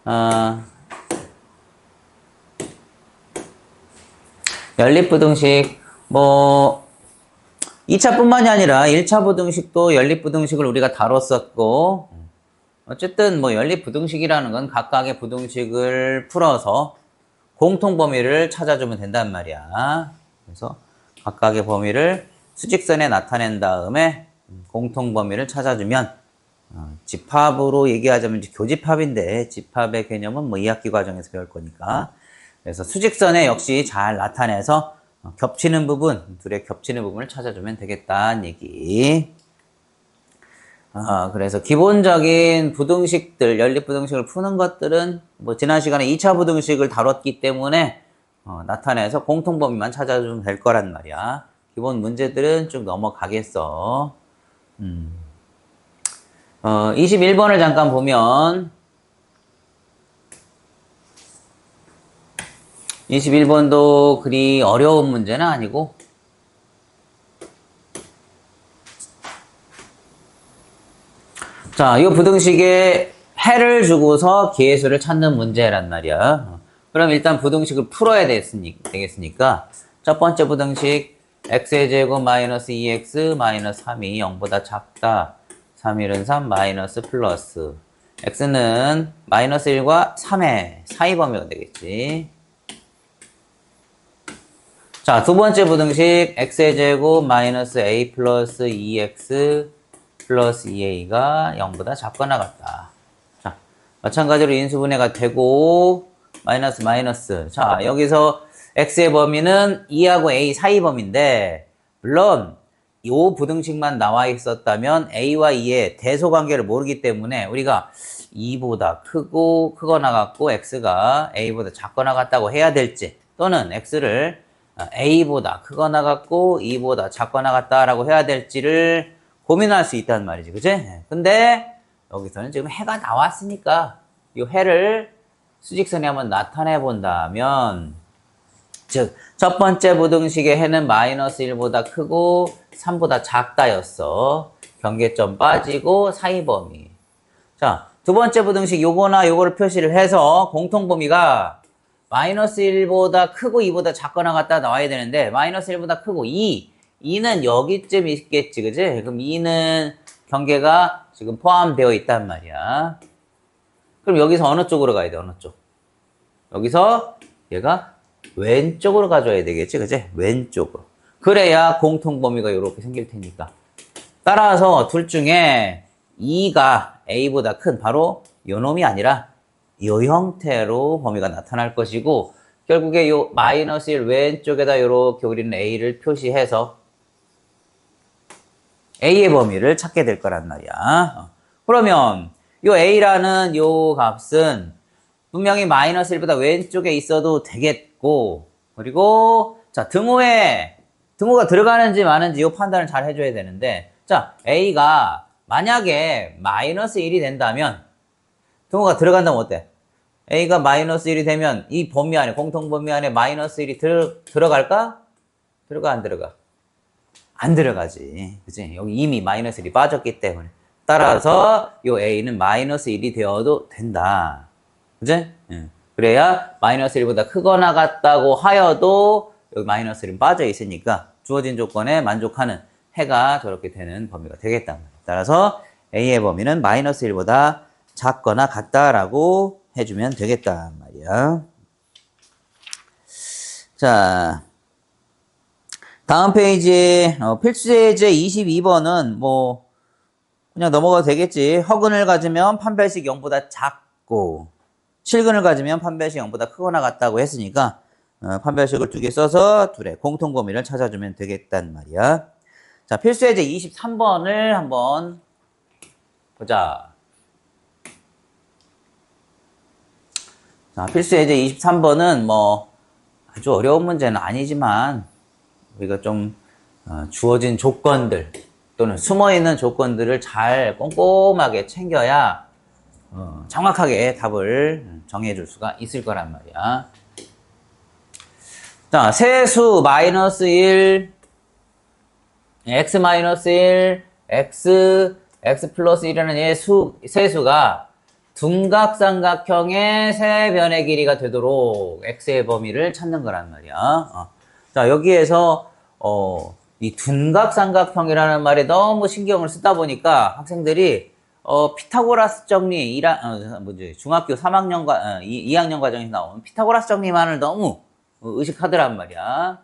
어, 연립부등식, 뭐, 2차뿐만이 아니라 1차 부등식도 연립부등식을 우리가 다뤘었고, 어쨌든 뭐 연립부등식이라는 건 각각의 부등식을 풀어서 공통범위를 찾아주면 된단 말이야. 그래서 각각의 범위를 수직선에 나타낸 다음에 공통범위를 찾아주면 집합으로 얘기하자면 이제 교집합인데 집합의 개념은 뭐 2학기 과정에서 배울 거니까. 그래서 수직선에 역시 잘 나타내서 겹치는 부분, 둘의 겹치는 부분을 찾아주면 되겠다는 얘기. 그래서 기본적인 부등식들, 연립부등식을 푸는 것들은 뭐 지난 시간에 2차 부등식을 다뤘기 때문에 나타내서 공통범위만 찾아주면 될 거란 말이야. 기본 문제들은 쭉 넘어가겠어. 21번을 잠깐 보면 21번도 그리 어려운 문제는 아니고 자, 이 부등식에 해를 주고서 계수를 찾는 문제란 말이야. 그럼 일단 부등식을 풀어야 되겠으니까 첫 번째 부등식 x의 제곱 마이너스 2x 마이너스 3이 0보다 작다. 3일은 3 마이너스 플러스 x는 마이너스 1과 3의 사이 범위가 되겠지. 자, 두 번째 부등식 x의 제곱 마이너스 a 플러스 2x 플러스 2a가 0보다 작거나 같다. 자, 마찬가지로 인수분해가 되고 마이너스 마이너스. 자, 여기서 x의 범위는 2하고 a 사이 범위인데 물론 이 부등식만 나와 있었다면 a와 2의 대소관계를 모르기 때문에 우리가 2보다 크거나 같고 x가 a보다 작거나 같다고 해야 될지 또는 x를 a보다 크거나 같고 2보다 작거나 같다라고 해야 될지를 고민할 수 있단 말이지, 그치? 근데 여기서는 지금 해가 나왔으니까 이 해를 수직선에 한번 나타내 본다면 즉 첫 번째 부등식의 해는 마이너스 1보다 크고 3보다 작다였어. 경계점 빠지고 사이 범위. 자, 두 번째 부등식 요거나 요거를 표시를 해서 공통범위가 마이너스 1보다 크고 2보다 작거나 같다 나와야 되는데 마이너스 1보다 크고 2는 여기쯤 있겠지, 그지? 그럼 2는 경계가 지금 포함되어 있단 말이야. 그럼 여기서 어느 쪽으로 가야 돼? 어느 쪽? 여기서 얘가 왼쪽으로 가줘야 되겠지, 그지? 왼쪽으로. 그래야 공통범위가 이렇게 생길 테니까. 따라서 둘 중에 2가 a보다 큰 바로 요 놈이 아니라 요 형태로 범위가 나타날 것이고 결국에 요 마이너스 1 왼쪽에다 이렇게 우리는 a를 표시해서 a의 범위를 찾게 될 거란 말이야. 그러면 요 a라는 요 값은 분명히 마이너스 1보다 왼쪽에 있어도 되겠고 그리고 자 등호가 들어가는지 마는지 요 판단을 잘 해줘야 되는데 자 a가 만약에 마이너스 1이 된다면 등호가 들어간다면 어때? a가 마이너스 1이 되면 이 범위 안에 공통범위 안에 마이너스 1이 들어갈까? 들어가 안 들어가? 안 들어가지. 그치? 여기 이미 마이너스 1이 빠졌기 때문에. 따라서 요 a는 마이너스 1이 되어도 된다. 그치? 예. 그래야 마이너스 1보다 크거나 같다고 하여도 여기 마이너스 1은 빠져 있으니까 주어진 조건에 만족하는 해가 저렇게 되는 범위가 되겠다. 따라서 a의 범위는 마이너스 1보다 작거나 같다라고 해주면 되겠다 말이야. 자, 다음 페이지 필수제제 22번은 뭐 그냥 넘어가도 되겠지. 허근을 가지면 판별식 0보다 작고 실근을 가지면 판별식 0보다 크거나 같다고 했으니까 판별식을 두 개 써서 둘의 공통범위를 찾아주면 되겠단 말이야. 자, 필수예제 23번을 한번 보자. 자, 필수예제 23번은 뭐 아주 어려운 문제는 아니지만 우리가 좀 주어진 조건들 또는 숨어있는 조건들을 잘 꼼꼼하게 챙겨야 정확하게 답을 정해줄 수가 있을 거란 말이야. 자, 세수 마이너스 1, x 마이너스 1, x 플러스 1이라는 세수가 둔각삼각형의 세 변의 길이가 되도록 x의 범위를 찾는 거란 말이야. 자, 여기에서 이 둔각삼각형이라는 말에 너무 신경을 쓰다 보니까 학생들이 피타고라스 정리 중학교 3학년 2학년 과정에서 나온 피타고라스 정리만을 너무 의식하더란 말이야.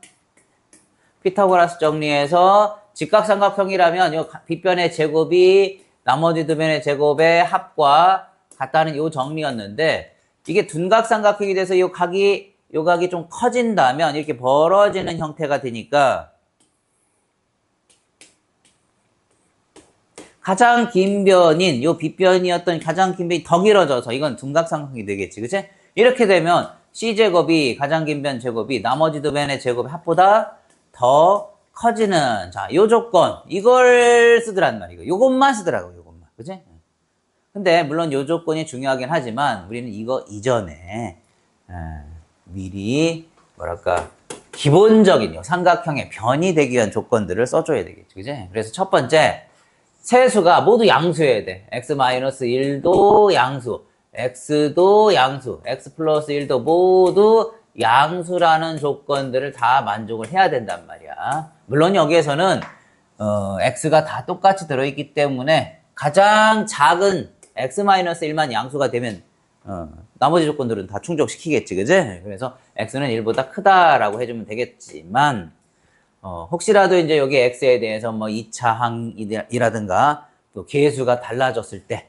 피타고라스 정리에서 직각삼각형이라면 요 빗변의 제곱이 나머지 두 변의 제곱의 합과 같다는 요 정리였는데, 이게 둔각삼각형이 돼서 요 각이 좀 커진다면 이렇게 벌어지는 형태가 되니까 가장 긴 변인 요 빗변이었던 가장 긴 변이 더 길어져서 이건 둔각삼각형이 되겠지, 그치? 이렇게 되면 C제곱이 가장 긴 변 제곱이 나머지 두 변의 제곱의 합보다 더 커지는, 자, 요 조건, 이걸 쓰더란 말이고, 요것만 쓰더라고, 요것만. 그치? 근데, 물론 요 조건이 중요하긴 하지만, 우리는 이거 이전에, 미리, 기본적인 요 삼각형의 변이 되기 위한 조건들을 써줘야 되겠지. 그치? 그래서 첫 번째, 세수가 모두 양수여야 돼. x-1도 양수, x도 양수, x 플러스 1도 모두 양수라는 조건들을 다 만족을 해야 된단 말이야. 물론 여기에서는 x가 다 똑같이 들어있기 때문에 가장 작은 x-1만 양수가 되면 나머지 조건들은 다 충족시키겠지, 그지? 그래서 x는 1보다 크다라고 해주면 되겠지만 혹시라도 이제 여기 x에 대해서 뭐 2차 항이라든가 또 계수가 달라졌을 때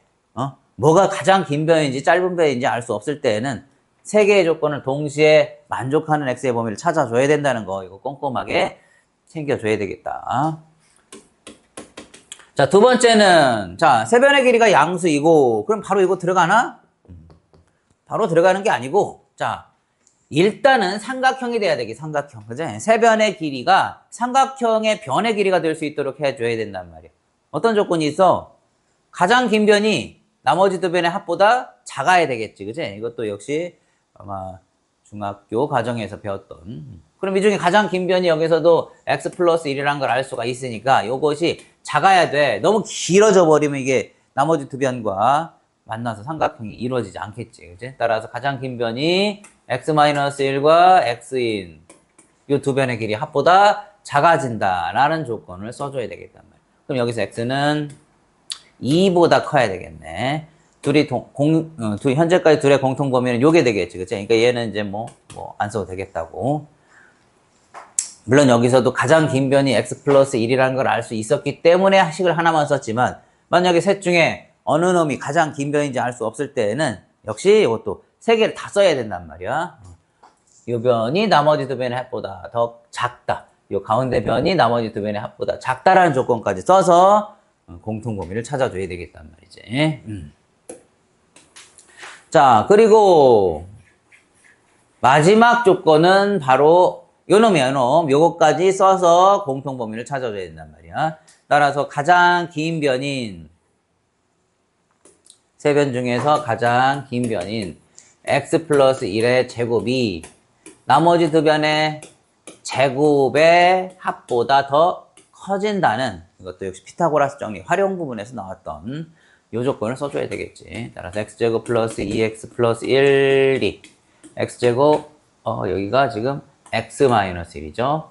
뭐가 가장 긴 변인지 짧은 변인지 알 수 없을 때에는 세 개의 조건을 동시에 만족하는 x의 범위를 찾아줘야 된다는 거, 이거 꼼꼼하게 챙겨줘야 되겠다. 자, 두 번째는, 자, 세 변의 길이가 양수이고, 그럼 바로 이거 들어가나? 바로 들어가는 게 아니고, 자, 일단은 삼각형이 돼야 되기, 삼각형. 그죠? 세 변의 길이가 삼각형의 변의 길이가 될 수 있도록 해줘야 된단 말이야. 어떤 조건이 있어? 가장 긴 변이 나머지 두 변의 합보다 작아야 되겠지, 그지? 이것도 역시 아마 중학교 과정에서 배웠던. 그럼 이 중에 가장 긴 변이 여기서도 x 플러스 1이라는 걸 알 수가 있으니까 이것이 작아야 돼. 너무 길어져 버리면 이게 나머지 두 변과 만나서 삼각형이 이루어지지 않겠지, 그지? 따라서 가장 긴 변이 x-1과 x인 이 두 변의 길이 합보다 작아진다라는 조건을 써줘야 되겠단 말이야. 그럼 여기서 x는 2보다 커야 되겠네. 현재까지 둘의 공통 범위는 요게 되겠지, 그치? 그러니까 얘는 이제 안 써도 되겠다고. 물론 여기서도 가장 긴 변이 x 플러스 1이라는 걸 알 수 있었기 때문에 식을 하나만 썼지만, 만약에 셋 중에 어느 놈이 가장 긴 변인지 알 수 없을 때에는 역시 이것도 세 개를 다 써야 된단 말이야. 이 변이 나머지 두 변의 합보다 더 작다. 이 가운데 변이 나머지 두 변의 합보다 작다라는 조건까지 써서 공통 범위를 찾아줘야 되겠단 말이지. 자, 그리고 마지막 조건은 바로 요놈이야, 요놈. 요거까지 써서 공통 범위를 찾아줘야 된단 말이야. 따라서 가장 긴 변인, 세 변 중에서 가장 긴 변인 x 플러스 1의 제곱이 나머지 두 변의 제곱의 합보다 더 커진다는, 이것도 역시 피타고라스 정리 활용 부분에서 나왔던 요 조건을 써줘야 되겠지. 따라서 x제곱 플러스 2x 플러스 1이 x제곱, 여기가 지금 x-1이죠.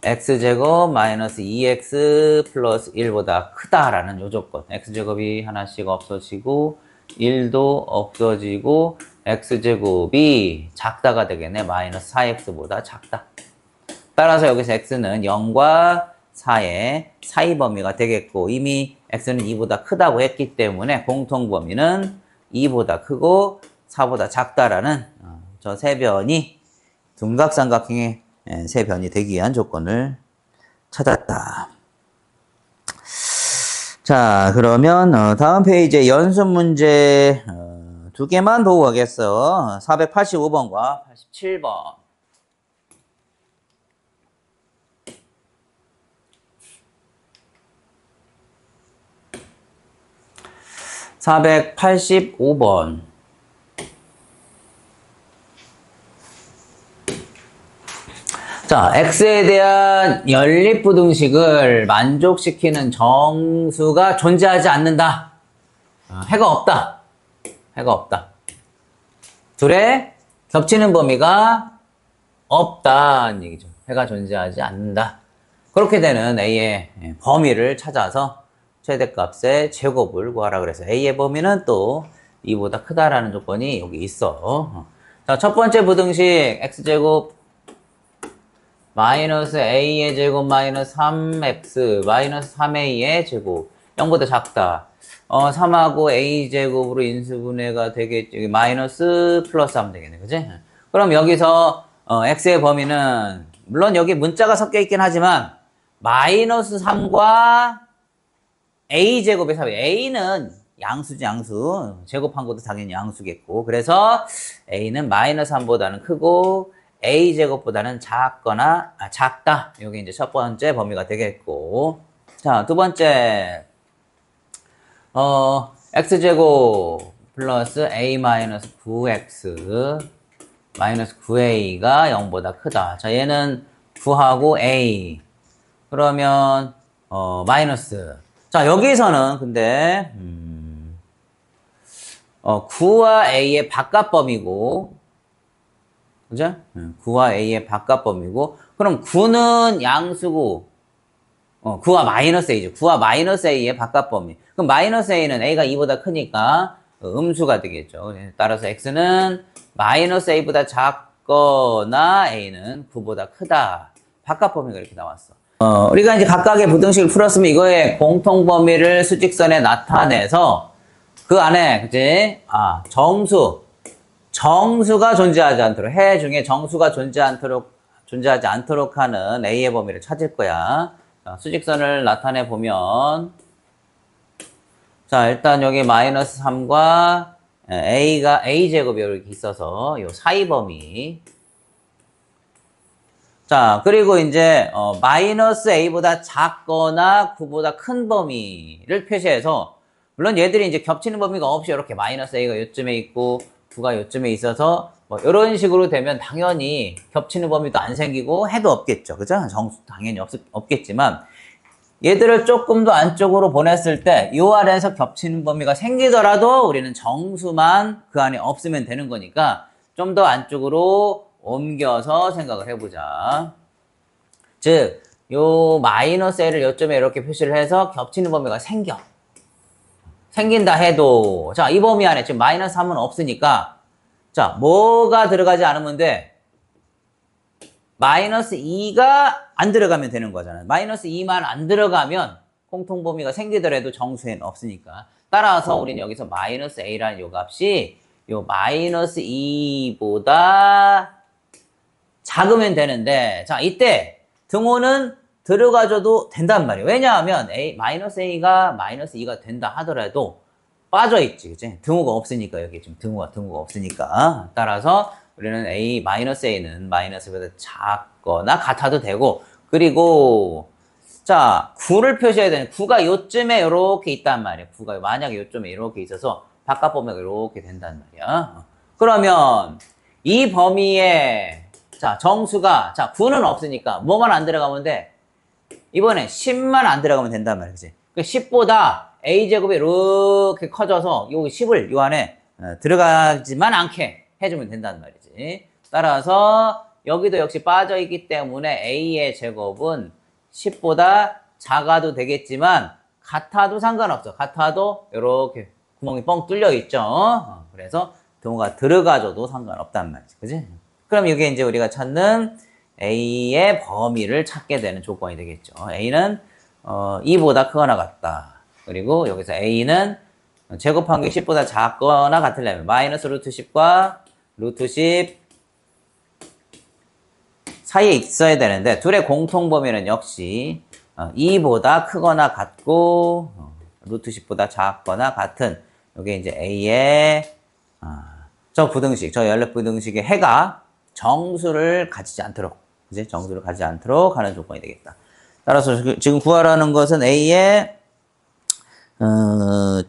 x제곱 마이너스 2x 플러스 1보다 크다라는 요 조건. x제곱이 하나씩 없어지고 1도 없어지고 x제곱이 작다가 되겠네. 마이너스 4x보다 작다. 따라서 여기서 x는 0과 4의 사이 범위가 되겠고, 이미 x는 2보다 크다고 했기 때문에 공통 범위는 2보다 크고 4보다 작다라는 저 세 변이 둔각삼각형의 세 변이 되기 위한 조건을 찾았다. 자, 그러면 다음 페이지에 연습 문제 두 개만 보고 가겠어. 485번과 87번. 485번. 자, x에 대한 연립부등식을 만족시키는 정수가 존재하지 않는다. 해가 없다. 해가 없다. 둘의 겹치는 범위가 없다는 얘기죠. 해가 존재하지 않는다. 그렇게 되는 A의 범위를 찾아서 최대값의 제곱을 구하라 그래서 A의 범위는 또 2보다 크다라는 조건이 여기 있어. 자, 첫 번째 부등식 x제곱 마이너스 a의 제곱 마이너스 3x 마이너스 3a의 제곱 0보다 작다. 3하고 a제곱으로 인수분해가 되겠지. 마이너스 플러스 하면 되겠네. 그지? 그럼 여기서 x의 범위는 물론 여기 문자가 섞여 있긴 하지만 마이너스 3과 a제곱의 사이. a는 양수지 양수. 제곱한 것도 당연히 양수겠고. 그래서 a는 마이너스 3보다는 크고 a제곱보다는 작다. 이게 이제 첫 번째 범위가 되겠고. 자, 두 번째. x제곱 플러스 a 마이너스 9x 마이너스 9a가 0보다 크다. 자, 얘는 9하고 a. 그러면, 마이너스. 자, 여기서는 근데, 9와 a의 바깥범위고, 그죠? 9와 a의 바깥범위고, 그럼 9는 양수고, 9와 마이너스 a죠. 9와 마이너스 a의 바깥범위. 그럼 마이너스 a는 a가 2보다 크니까 음수가 되겠죠. 따라서 x는 마이너스 a보다 작거나 a는 9보다 크다. 바깥범위가 이렇게 나왔어. 우리가 이제 각각의 부등식을 풀었으면 이거의 공통범위를 수직선에 나타내서 그 안에, 그치? 정수가 존재하지 않도록, 해 중에 정수가 존재하지 않도록 하는 a의 범위를 찾을 거야. 자, 수직선을 나타내 보면, 자, 일단 여기 마이너스 3과 a제곱이 이렇게 있어서 요 사이 범위. 자, 그리고 이제, 마이너스 a보다 작거나 9보다 큰 범위를 표시해서, 물론 얘들이 이제 겹치는 범위가 없이 이렇게 마이너스 a가 요쯤에 있고, 9가 요쯤에 있어서, 뭐, 이런 식으로 되면 당연히 겹치는 범위도 안 생기고 해도 없겠죠. 그죠? 정수 당연히 없겠지만, 얘들을 조금 더 안쪽으로 보냈을 때, 요 아래에서 겹치는 범위가 생기더라도 우리는 정수만 그 안에 없으면 되는 거니까, 좀 더 안쪽으로 옮겨서 생각을 해보자. 즉, 요 마이너스 a를 요점에 이렇게 표시를 해서 겹치는 범위가 생긴다 해도, 자, 이 범위 안에 지금 마이너스 3은 없으니까, 자, 뭐가 들어가지 않으면 돼? 마이너스 2가 안 들어가면 되는 거잖아요. 마이너스 2만 안 들어가면 공통범위가 생기더라도 정수에는 없으니까. 따라서 우리는 여기서 마이너스 a라는 요 값이 요 마이너스 2보다 작으면 되는데, 자, 이때 등호는 들어가줘도 된단 말이에요. 왜냐하면 마이너스 a가 마이너스 2가 된다 하더라도 빠져있지, 그치? 등호가 없으니까, 여기 지금 등호가 없으니까. 따라서 우리는 마이너스 a는 마이너스보다 작거나 같아도 되고, 그리고, 자, 9를 표시해야 되는, 9가 요쯤에 이렇게 있단 말이에요. 9가 만약에 요쯤에 이렇게 있어서 바깥범위가 이렇게 된단 말이야. 그러면 이 범위에 자, 정수가, 자, 9는 없으니까 뭐만 안 들어가면 돼? 이번에 10만 안 들어가면 된단 말이야. 그치? 10보다 a제곱이 이렇게 커져서 요 10을 요 안에 들어가지만 않게 해주면 된단 말이지. 따라서 여기도 역시 빠져있기 때문에 a의 제곱은 10보다 작아도 되겠지만 같아도 상관없어. 같아도 이렇게 구멍이 뻥 뚫려 있죠. 그래서 등호가 들어가줘도 상관없단 말이지. 그치? 그럼 이게 이제 우리가 찾는 a의 범위를 찾게 되는 조건이 되겠죠. a는 2보다 크거나 같다. 그리고 여기서 a는 제곱한 게 10보다 작거나 같으려면 마이너스 루트 10과 루트 10 사이에 있어야 되는데 둘의 공통 범위는 역시 2보다 크거나 같고 루트 10보다 작거나 같은 이게 이제 a의 저 부등식, 저 연립 부등식의 해가 정수를 가지지 않도록, 그지? 정수를 가지지 않도록 하는 조건이 되겠다. 따라서 지금 구하라는 것은 a의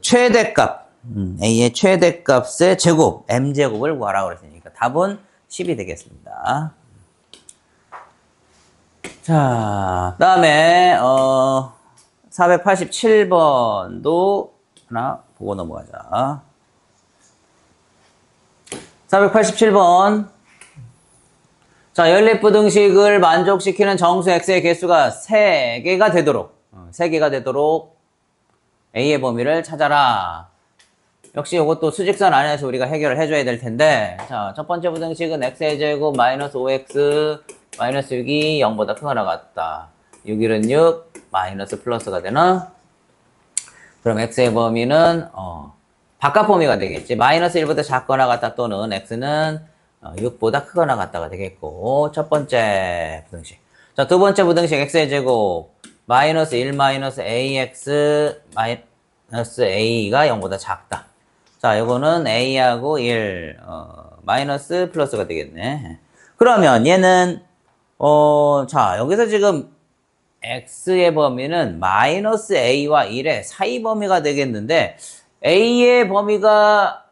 최대값, a의 최대값의 제곱, m제곱을 구하라고 그랬으니까 답은 10이 되겠습니다. 자, 다음에 487번도 하나 보고 넘어가자. 487번. 자, 연립부등식을 만족시키는 정수 x의 개수가 3개가 되도록, 3개가 되도록 a의 범위를 찾아라. 역시 이것도 수직선 안에서 우리가 해결을 해줘야 될 텐데, 자, 첫 번째 부등식은 x의 제곱 마이너스 5x 마이너스 6이 0보다 크거나 같다. 6, 1은 6, 마이너스 플러스가 되나? 그럼 x의 범위는 바깥 범위가 되겠지. 마이너스 1보다 작거나 같다 또는 x는 6보다 크거나 같다가 되겠고, 첫 번째 부등식. 자, 두 번째 부등식 x의 제곱 마이너스 1 마이너스 ax 마이너스 a가 0보다 작다. 자, 요거는 a하고 1 마이너스 플러스가 되겠네. 그러면 얘는 자, 여기서 지금 x의 범위는 마이너스 a와 1의 사이 범위가 되겠는데, a의 범위가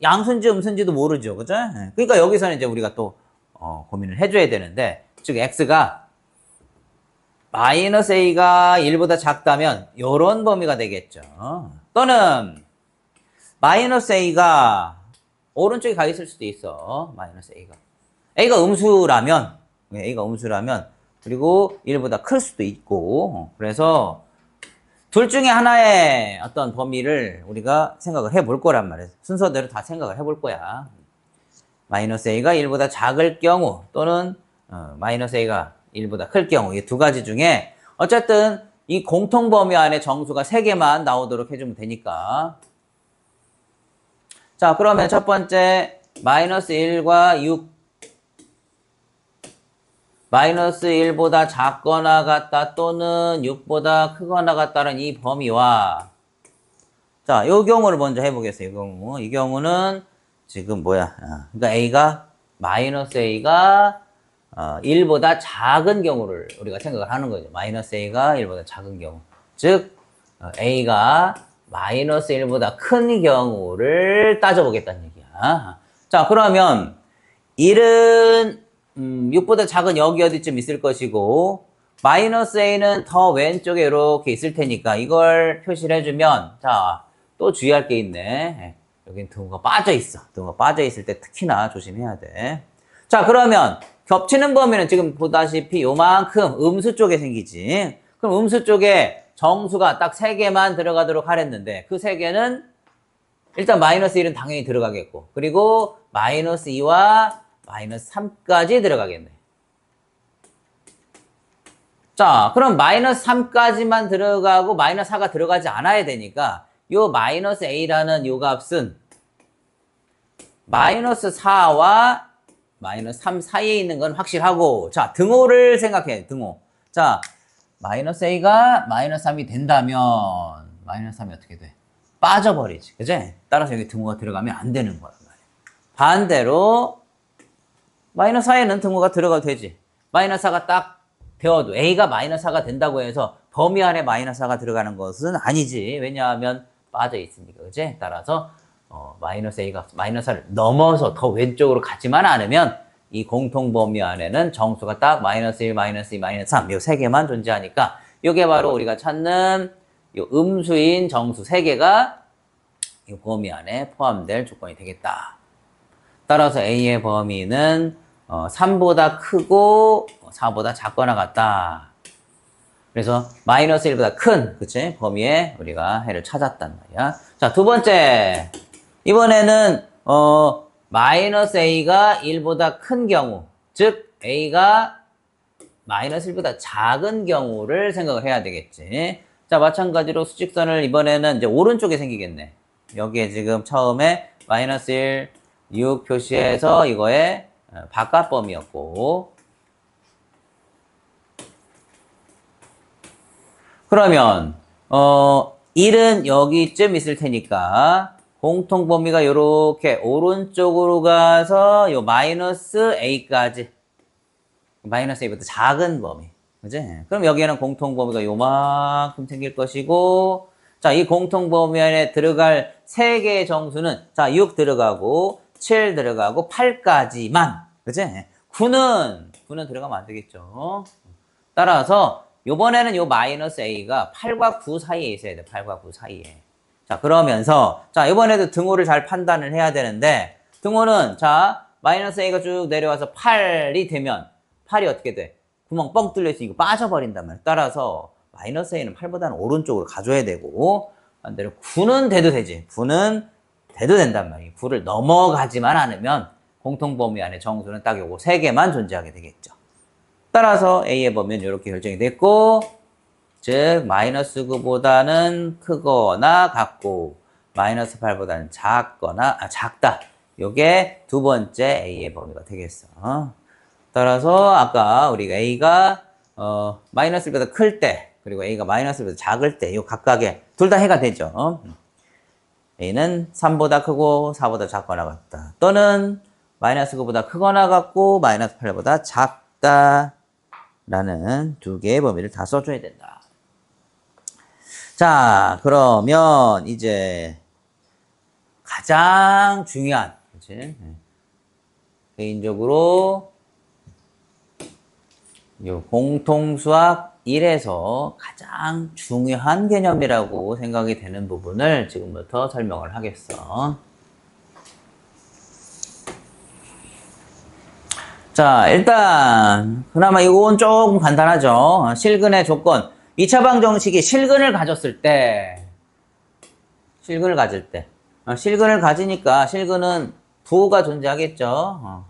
양수인지 음수인지도 모르죠. 그죠? 그러니까 여기서는 이제 우리가 또 고민을 해줘야 되는데, 즉 x가 마이너스 a가 1보다 작다면 요런 범위가 되겠죠. 또는 마이너스 a가 오른쪽에 가 있을 수도 있어. 마이너스 a가 음수라면 그리고 1보다 클 수도 있고, 그래서 둘 중에 하나의 어떤 범위를 우리가 생각을 해볼 거란 말이에요. 순서대로 다 생각을 해볼 거야. 마이너스 a가 1보다 작을 경우 또는 마이너스 a가 1보다 클 경우, 이 두 가지 중에 어쨌든 이 공통 범위 안에 정수가 3개만 나오도록 해주면 되니까. 자, 그러면 첫 번째 마이너스 1과 6 마이너스 1보다 작거나 같다 또는 6보다 크거나 같다는 이 범위와, 자, 요 경우를 먼저 해보겠어요. 이 경우는 지금 뭐야? 그러니까 마이너스 a가 1보다 작은 경우를 우리가 생각을 하는 거죠. 마이너스 a가 1보다 작은 경우. 즉, a가 마이너스 1보다 큰 경우를 따져보겠다는 얘기야. 자, 그러면 1은 6보다 작은 여기 어디쯤 있을 것이고, 마이너스 a는 더 왼쪽에 이렇게 있을 테니까 이걸 표시를 해주면, 자, 또 주의할 게 있네. 여긴 등호가 빠져 있어. 등호가 빠져 있을 때 특히나 조심해야 돼. 자, 그러면 겹치는 범위는 지금 보다시피 요만큼 음수 쪽에 생기지. 그럼 음수 쪽에 정수가 딱 3개만 들어가도록 하랬는데, 그 3개는 일단 마이너스 1은 당연히 들어가겠고, 그리고 마이너스 2와 마이너스 3까지 들어가겠네. 자, 그럼 마이너스 3까지만 들어가고 마이너스 4가 들어가지 않아야 되니까 요 마이너스 a라는 요 값은 마이너스 4와 마이너스 3 사이에 있는 건 확실하고, 자, 등호를 생각해. 등호. 자, 마이너스 a가 마이너스 3이 된다면 마이너스 3이 어떻게 돼? 빠져버리지. 그치? 따라서 여기 등호가 들어가면 안 되는 거란 말이야. 반대로 마이너스 4에는 등호가 들어가도 되지. 마이너스 4가 딱 되어도 a가 마이너스 4가 된다고 해서 범위 안에 마이너스 4가 들어가는 것은 아니지. 왜냐하면 빠져 있으니까. 그치? 따라서 마이너스 a가 마이너스 4를 넘어서 더 왼쪽으로 가지만 않으면 이 공통 범위 안에는 정수가 딱 마이너스 1, 마이너스 2, 마이너스 3 요 3개만 존재하니까 이게 바로 우리가 찾는 요 음수인 정수 3개가 이 범위 안에 포함될 조건이 되겠다. 따라서 a의 범위는 3보다 크고 4보다 작거나 같다. 그래서 마이너스 1보다 큰, 그치? 범위에 우리가 해를 찾았단 말이야. 자, 두 번째. 이번에는 마이너스 a가 1보다 큰 경우, 즉 a가 마이너스 1보다 작은 경우를 생각을 해야 되겠지. 자, 마찬가지로 수직선을 이번에는 이제 오른쪽에 생기겠네. 여기에 지금 처음에 마이너스 1, 6 표시해서 이거의 바깥 범위였고, 그러면 1은 여기쯤 있을 테니까 공통 범위가 이렇게 오른쪽으로 가서 요 마이너스 a까지, 마이너스 a보다 작은 범위, 그지? 그럼 여기에는 공통 범위가 요만큼 생길 것이고, 자, 이 공통 범위 안에 들어갈 3개의 정수는, 자, 6 들어가고 7 들어가고 8까지만, 그지? 9는 들어가면 안 되겠죠. 따라서 요번에는 요 마이너스 a가 8과 9 사이에 있어야 돼. 8과 9 사이에. 자, 그러면서 자, 이번에도 등호를 잘 판단을 해야 되는데, 등호는 자 마이너스 a가 쭉 내려와서 8이 되면 8이 어떻게 돼? 구멍 뻥 뚫려 있으니까 빠져버린단 말이야. 따라서 마이너스 a는 8보다는 오른쪽으로 가줘야 되고 반대로 9는 돼도 되지. 9는 돼도 된단 말이야. 9를 넘어가지만 않으면 공통범위 안에 정수는 딱 요거 3개만 존재하게 되겠죠. 따라서 a의 범위는 이렇게 결정이 됐고 즉 마이너스 9보다는 크거나 같고 마이너스 8보다는 작다. 요게 두 번째 a의 범위가 되겠어. 따라서 아까 우리가 a가 마이너스 1보다 클 때 그리고 a가 마이너스 1보다 작을 때 요 각각에 둘 다 해가 되죠. a는 3보다 크고 4보다 작거나 같다. 또는 마이너스 9보다 크거나 같고 마이너스 8보다 작다. 라는 두 개의 범위를 다 써줘야 된다. 자, 그러면 이제 가장 중요한, 그치? 개인적으로 요 공통수학 1에서 가장 중요한 개념이라고 생각이 되는 부분을 지금부터 설명을 하겠어. 자, 일단 그나마 이건 조금 간단하죠. 실근의 조건. 2차 방정식이 실근을 가졌을 때 실근을 가지니까 실근은 부호가 존재하겠죠.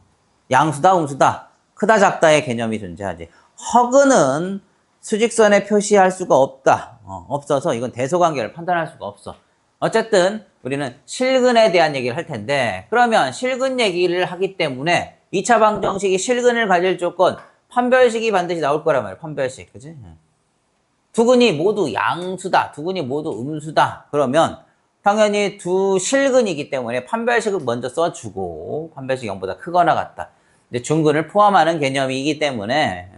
양수다, 음수다, 크다, 작다의 개념이 존재하지. 허근은 수직선에 표시할 수가 없다. 없어서 이건 대소관계를 판단할 수가 없어. 어쨌든 우리는 실근에 대한 얘기를 할 텐데 그러면 실근 얘기를 하기 때문에 2차 방정식이 실근을 가질 조건 판별식이 반드시 나올 거란 말이야. 판별식. 그치? 두근이 모두 양수다. 두근이 모두 음수다. 그러면 당연히 두 실근이기 때문에 판별식을 먼저 써주고 판별식 0보다 크거나 같다. 이제 중근을 포함하는 개념이기 때문에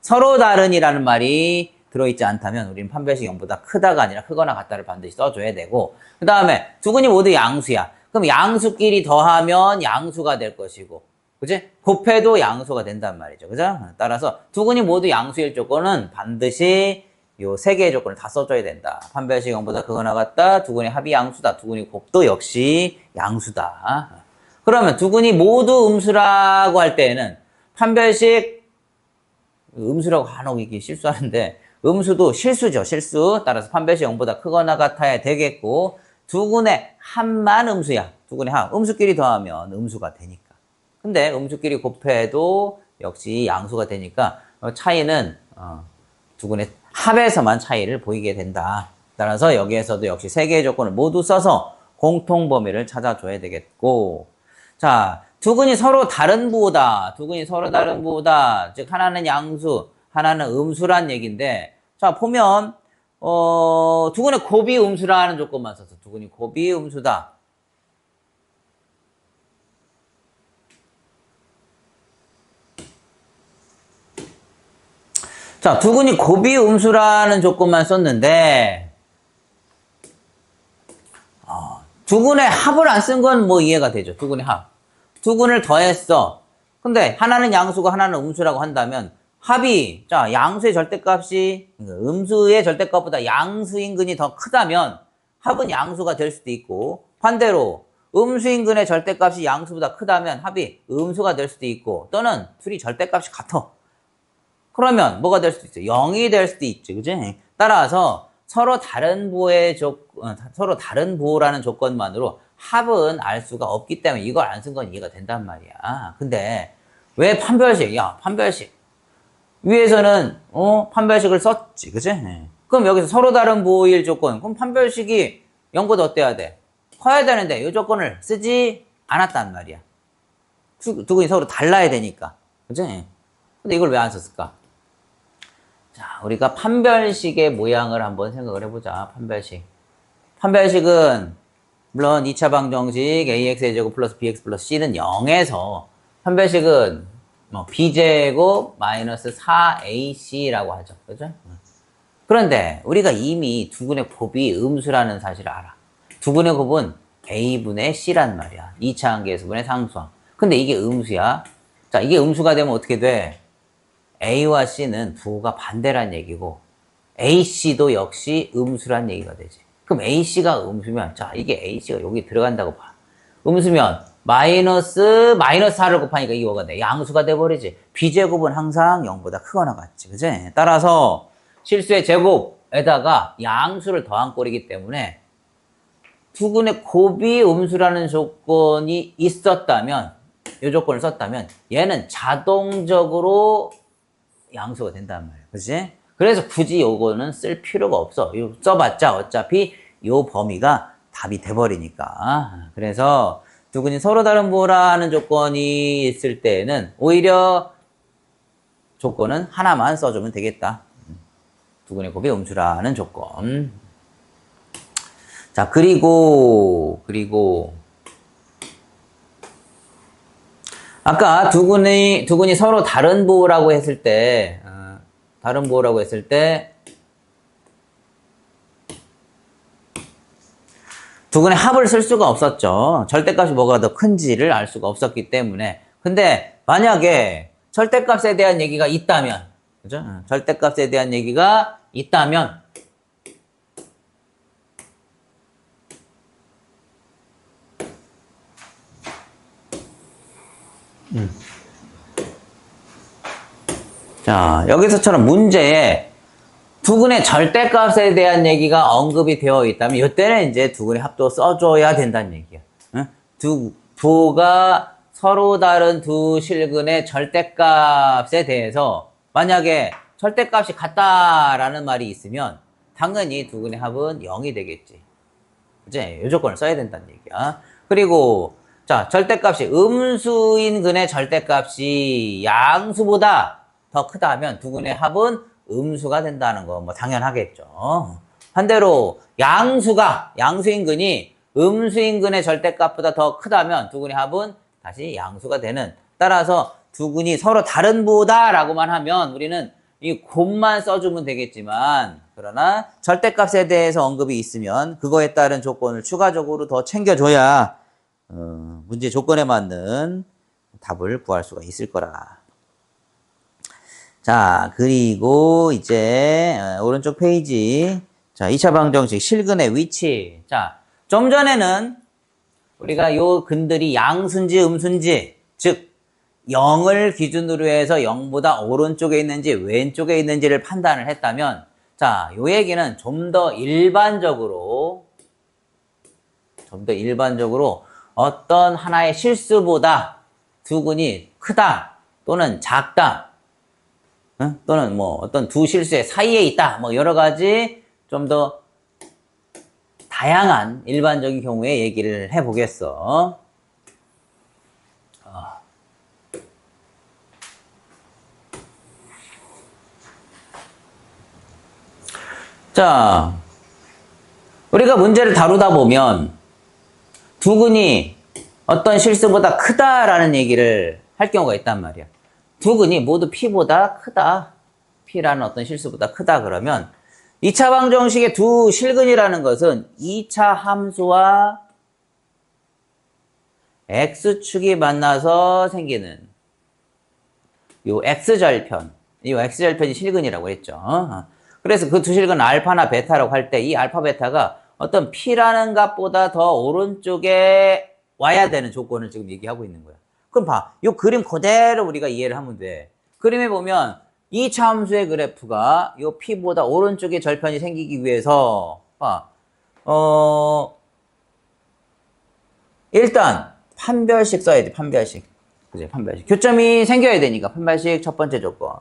서로 다른이라는 말이 들어있지 않다면 우리는 판별식 0보다 크다가 아니라 크거나 같다를 반드시 써줘야 되고 그 다음에 두근이 모두 양수야. 그럼 양수끼리 더하면 양수가 될 것이고 그치? 곱해도 양수가 된단 말이죠. 그죠? 따라서 두근이 모두 양수일 조건은 반드시 요 3개의 조건을 다 써줘야 된다. 판별식 0보다 크거나 같다. 두근이 합이 양수다. 두근이 곱도 역시 양수다. 그러면 두근이 모두 음수라고 할 때에는 판별식 음수라고 간혹 이게 실수하는데 음수도 실수죠. 실수. 따라서 판별식 0보다 크거나 같아야 되겠고 두근의 합만 음수야. 두근의 합. 음수끼리 더하면 음수가 되니까. 근데 음수끼리 곱해도 역시 양수가 되니까 차이는 두근의 합에서만 차이를 보이게 된다. 따라서 여기에서도 역시 3개의 조건을 모두 써서 공통범위를 찾아줘야 되겠고 자, 두근이 서로 다른 부호다. 두근이 서로 다른 부호다. 즉 하나는 양수, 하나는 음수란 얘기인데 자, 보면 두근의 곱이 음수라는 조건만 써서 두근이 곱이 음수다. 자, 두근이 곱이 음수라는 조건만 썼는데 두근의 합을 안 쓴 건 뭐 이해가 되죠. 두근의 합. 두근을 더했어. 근데 하나는 양수고 하나는 음수라고 한다면 합이 자 양수의 절대값이 음수의 절대값보다 양수인근이 더 크다면 합은 양수가 될 수도 있고 반대로 음수인근의 절대값이 양수보다 크다면 합이 음수가 될 수도 있고 또는 둘이 절대값이 같아. 그러면 뭐가 될 수도 있어? 0이 될 수도 있지. 그지? 따라서 서로 다른 부호라는 조건만으로 합은 알 수가 없기 때문에 이걸 안 쓴 건 이해가 된단 말이야. 근데 왜 판별식? 야, 판별식. 위에서는 판별식을 썼지. 그지? 그럼 여기서 서로 다른 부호일 조건. 그럼 판별식이 0보다 어때야 돼? 커야 되는데 이 조건을 쓰지 않았단 말이야. 두근이 서로 달라야 되니까. 그지? 근데 이걸 왜 안 썼을까? 자, 우리가 판별식의 모양을 한번 생각을 해보자. 판별식. 판별식은 물론 2차 방정식 ax의 제곱 플러스 bx 플러스 c는 0에서 판별식은 b제곱 마이너스 4ac라고 하죠. 그죠? 그런데 우리가 이미 두근의 곱이 음수라는 사실을 알아. 두근의 곱은 a분의 c란 말이야. 2차 한계수분의 상수항. 근데 이게 음수야. 자, 이게 음수가 되면 어떻게 돼? A와 C는 부호가 반대란 얘기고 AC도 역시 음수란 얘기가 되지. 그럼 AC가 음수면 자 이게 AC가 여기 들어간다고 봐. 음수면 마이너스 4를 곱하니까 이게 뭐가 돼? 양수가 돼버리지. b제곱은 항상 0보다 크거나 같지. 그지? 따라서 실수의 제곱에다가 양수를 더한 꼴이기 때문에 두근의 곱이 음수라는 조건이 있었다면, 이 조건을 썼다면 얘는 자동적으로 양수가 된단 말이야. 그치? 그래서 굳이 요거는 쓸 필요가 없어. 이거 써봤자 어차피 요 범위가 답이 돼버리니까. 그래서 두근이 서로 다른 부호라는 조건이 있을 때는 오히려 조건은 하나만 써주면 되겠다. 두근의 곱이 음수라는 조건. 자, 그리고 아까 두근이 서로 다른 부호라고 했을 때, 두근의 합을 쓸 수가 없었죠. 절대값이 뭐가 더 큰지를 알 수가 없었기 때문에. 근데 만약에 절대값에 대한 얘기가 있다면, 그죠? 절대값에 대한 얘기가 있다면, 자, 여기서처럼 문제에 두근의 절대값에 대한 얘기가 언급이 되어 있다면 이때는 이제 두근의 합도 써줘야 된다는 얘기야. 응? 부호가 서로 다른 두 실근의 절대값에 대해서 만약에 절대값이 같다라는 말이 있으면 당연히 두근의 합은 0이 되겠지. 그치? 이 조건을 써야 된다는 얘기야. 그리고 자, 절대값이 음수인 근의 절대값이 양수보다 더 크다 하면 두근의 합은 음수가 된다는 거 뭐 당연하겠죠. 반대로 양수인 근이 음수인 근의 절대값보다 더 크다면 두근의 합은 다시 양수가 되는. 따라서 두근이 서로 다른 부호다라고만 하면 우리는 이 곱만 써주면 되겠지만 그러나 절대값에 대해서 언급이 있으면 그거에 따른 조건을 추가적으로 더 챙겨줘야 문제 조건에 맞는 답을 구할 수가 있을 거라. 자, 그리고 이제 오른쪽 페이지. 자, 2차 방정식 실근의 위치. 자, 좀 전에는 우리가 요 근들이 양수인지 음수인지, 즉 0을 기준으로 해서 0보다 오른쪽에 있는지 왼쪽에 있는지를 판단을 했다면, 자, 요 얘기는 좀 더 일반적으로 어떤 하나의 실수보다 두근이 크다 또는 작다, 또는 뭐 어떤 두 실수의 사이에 있다, 뭐 여러 가지 좀 더 다양한 일반적인 경우에 얘기를 해보겠어. 자, 우리가 문제를 다루다 보면 두근이 어떤 실수보다 크다라는 얘기를 할 경우가 있단 말이야. 두근이 모두 P보다 크다. P라는 어떤 실수보다 크다 그러면 2차 방정식의 두 실근이라는 것은 2차 함수와 X축이 만나서 생기는 요 X절편. 이 X절편이 실근이라고 했죠. 그래서 그 두 실근은 알파나 베타라고 할 때 이 알파 베타가 어떤 P라는 값보다 더 오른쪽에 와야 되는 조건을 지금 얘기하고 있는 거야. 그럼 봐. 이 그림 그대로 우리가 이해를 하면 돼. 그림에 보면 이 함수의 그래프가 이 P보다 오른쪽에 절편이 생기기 위해서 봐. 일단 판별식 써야 돼. 판별식. 그치? 판별식. 교점이 생겨야 되니까 판별식 첫 번째 조건.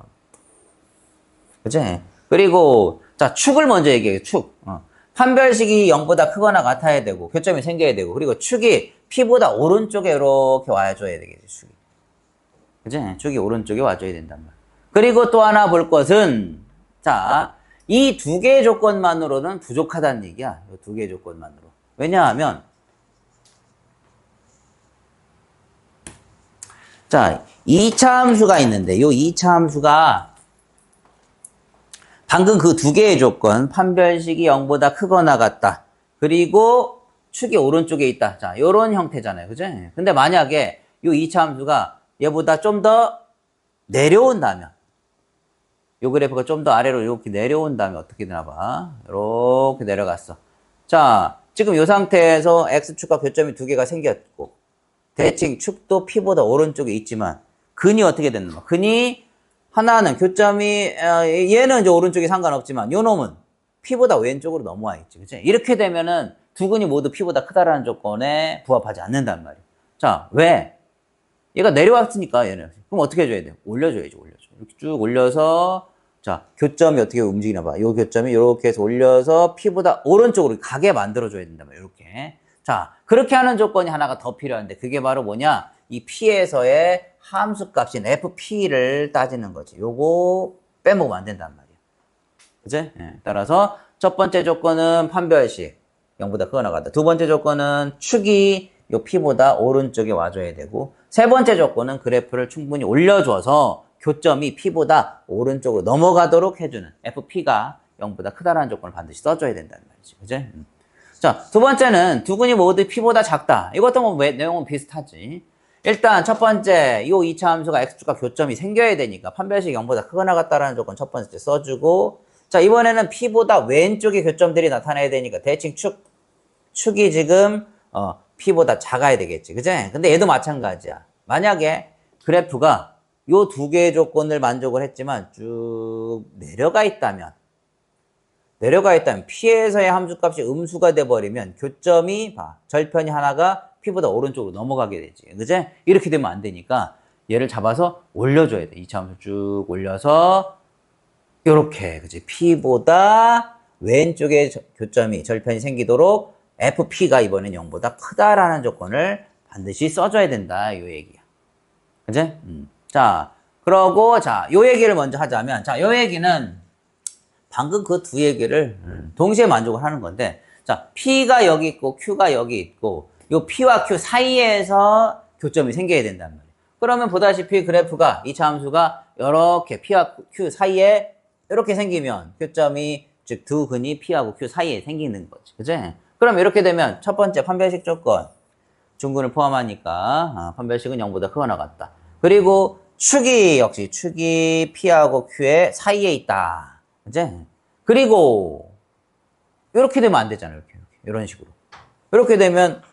그치? 그리고 자, 축을 먼저 얘기해. 축. 판별식이 0보다 크거나 같아야 되고 교점이 생겨야 되고 그리고 축이 P보다 오른쪽에 이렇게 와줘야 되겠지. 축이. 그치? 축이 오른쪽에 와줘야 된단 말이야. 그리고 또 하나 볼 것은 자, 이 두 개의 조건만으로는 부족하다는 얘기야. 이 두 개의 조건만으로. 왜냐하면 자, 2차 함수가 있는데 이 2차 함수가 방금 그 두 개의 조건, 판별식이 0보다 크거나 같다. 그리고 축이 오른쪽에 있다. 자, 요런 형태잖아요. 그죠? 근데 만약에 이 2차 함수가 얘보다 좀 더 내려온다면 요 그래프가 좀 더 아래로 이렇게 내려온다면 어떻게 되나 봐. 이렇게 내려갔어. 자, 지금 이 상태에서 X축과 교점이 두 개가 생겼고 대칭 축도 P보다 오른쪽에 있지만 근이 어떻게 됐나? 근이 하나는 교점이 얘는 이제 오른쪽이 상관없지만 요 놈은 P보다 왼쪽으로 넘어와 있지. 그치? 이렇게 되면은 두 근이 모두 P보다 크다라는 조건에 부합하지 않는단 말이야. 자, 왜? 얘가 내려왔으니까 얘는. 그럼 어떻게 해줘야 돼? 올려줘야지, 올려줘. 이렇게 쭉 올려서 자, 교점이 어떻게 움직이나 봐. 요 교점이 이렇게 해서 올려서 P보다 오른쪽으로 가게 만들어줘야 된단 말이야. 이렇게. 자, 그렇게 하는 조건이 하나가 더 필요한데 그게 바로 뭐냐? 이 P에서의 함수값인 FP를 따지는 거지. 요거 빼먹으면 안 된단 말이야. 그치? 예. 따라서 첫 번째 조건은 판별식 0보다 크거나 같다. 두 번째 조건은 축이 요 P보다 오른쪽에 와줘야 되고 세 번째 조건은 그래프를 충분히 올려줘서 교점이 P보다 오른쪽으로 넘어가도록 해주는 FP가 0보다 크다라는 조건을 반드시 써줘야 된다는 말이지. 그치? 자, 두 번째는 두 근이 모두 P보다 작다. 이것도 뭐 내용은 비슷하지. 일단 첫 번째, 이 2차 함수가 X축과 교점이 생겨야 되니까 판별식 0보다 크거나 같다라는 조건 첫 번째 써주고 자, 이번에는 P보다 왼쪽에 교점들이 나타나야 되니까 대칭 축이 지금 P보다 작아야 되겠지. 그치? 근데 얘도 마찬가지야. 만약에 그래프가 요 두 개의 조건을 만족을 했지만 쭉 내려가 있다면 P에서의 함수값이 음수가 돼버리면 교점이 절편이 하나가 P보다 오른쪽으로 넘어가게 되지. 그치? 이렇게 되면 안 되니까 얘를 잡아서 올려줘야 돼. 2차 함수 쭉 올려서 요렇게 그치? P보다 왼쪽에 교점이 절편이 생기도록 FP가 이번엔 0보다 크다라는 조건을 반드시 써줘야 된다. 요 얘기야. 그치? 자, 그러고 자, 요 얘기를 먼저 하자면 자, 요 얘기는 방금 그 두 얘기를 동시에 만족을 하는 건데 자, P가 여기 있고 Q가 여기 있고 요 P와 Q 사이에서 교점이 생겨야 된단 말이에요. 그러면 보다시피 그래프가 2차 함수가 이렇게 P와 Q 사이에 이렇게 생기면 교점이 즉 두 근이 P하고 Q 사이에 생기는 거지. 그치? 그럼 이렇게 되면 첫 번째 판별식 조건 중근을 포함하니까 판별식은 0보다 크거나 같다. 그리고 축이 역시 축이 P하고 Q의 사이에 있다. 그치? 그리고 이렇게 되면 안 되잖아요. 이렇게 이런 식으로. 이렇게 되면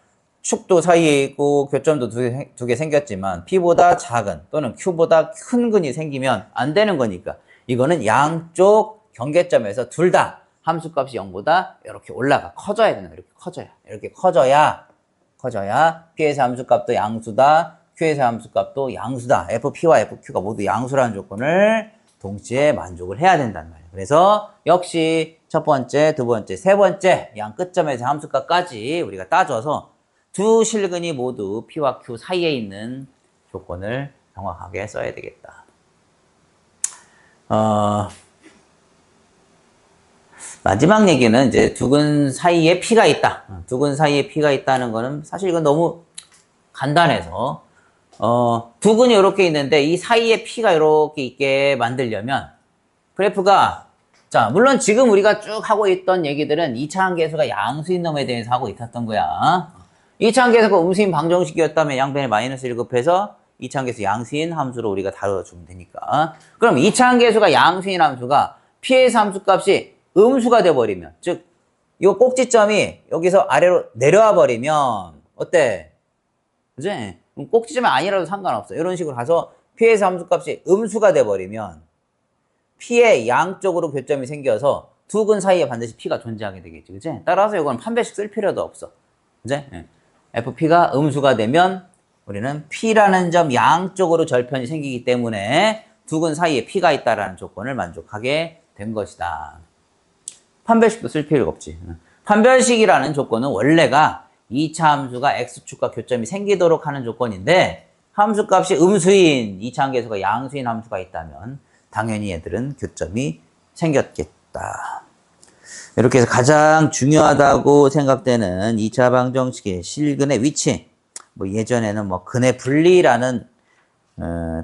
축도 사이에 있고 교점도 두 개 생겼지만 P보다 작은 또는 Q보다 큰 근이 생기면 안 되는 거니까 이거는 양쪽 경계점에서 둘 다 함수값이 0보다 이렇게 올라가 커져야 되는 거야. 이렇게 커져야 P에서 함수값도 양수다. Q에서 함수값도 양수다. FP와 FQ가 모두 양수라는 조건을 동시에 만족을 해야 된다는 말이에요. 그래서 역시 첫 번째, 두 번째, 세 번째 양 끝점에서 함수값까지 우리가 따져서 두 실근이 모두 P와 Q 사이에 있는 조건을 정확하게 써야 되겠다. 마지막 얘기는 이제 두 근 사이에 P가 있다. 두 근 사이에 P가 있다는 거는 사실 이건 너무 간단해서 두 근이 이렇게 있는데 이 사이에 P가 이렇게 있게 만들려면 그래프가 자 물론 지금 우리가 쭉 하고 있던 얘기들은 2차 한계수가 양수인 놈에 대해서 하고 있었던 거야. 2차 한계수가 음수인 방정식이었다면 양변에 마이너스 1 곱해서 2차 한계수 양수인 함수로 우리가 다뤄주면 되니까 그럼 2차 한계수가 양수인 함수가 P에서 함수값이 음수가 돼버리면 즉 이 꼭지점이 여기서 아래로 내려와 버리면 어때? 그치? 꼭지점이 아니라도 상관없어. 이런 식으로 가서 P에서 함수값이 음수가 돼버리면 P의 양쪽으로 교점이 생겨서 두 근 사이에 반드시 P가 존재하게 되겠지. 그치? 따라서 이건 판별식 쓸 필요도 없어. 그치? FP가 음수가 되면 우리는 P라는 점 양쪽으로 절편이 생기기 때문에 두 근 사이에 P가 있다라는 조건을 만족하게 된 것이다. 판별식도 쓸 필요가 없지. 판별식이라는 조건은 원래가 2차 함수가 X축과 교점이 생기도록 하는 조건인데 함수값이 음수인 2차 한계수가 양수인 함수가 있다면 당연히 얘들은 교점이 생겼겠다. 이렇게 해서 가장 중요하다고 생각되는 2차 방정식의 실근의 위치 뭐 예전에는 뭐 근의 분리라는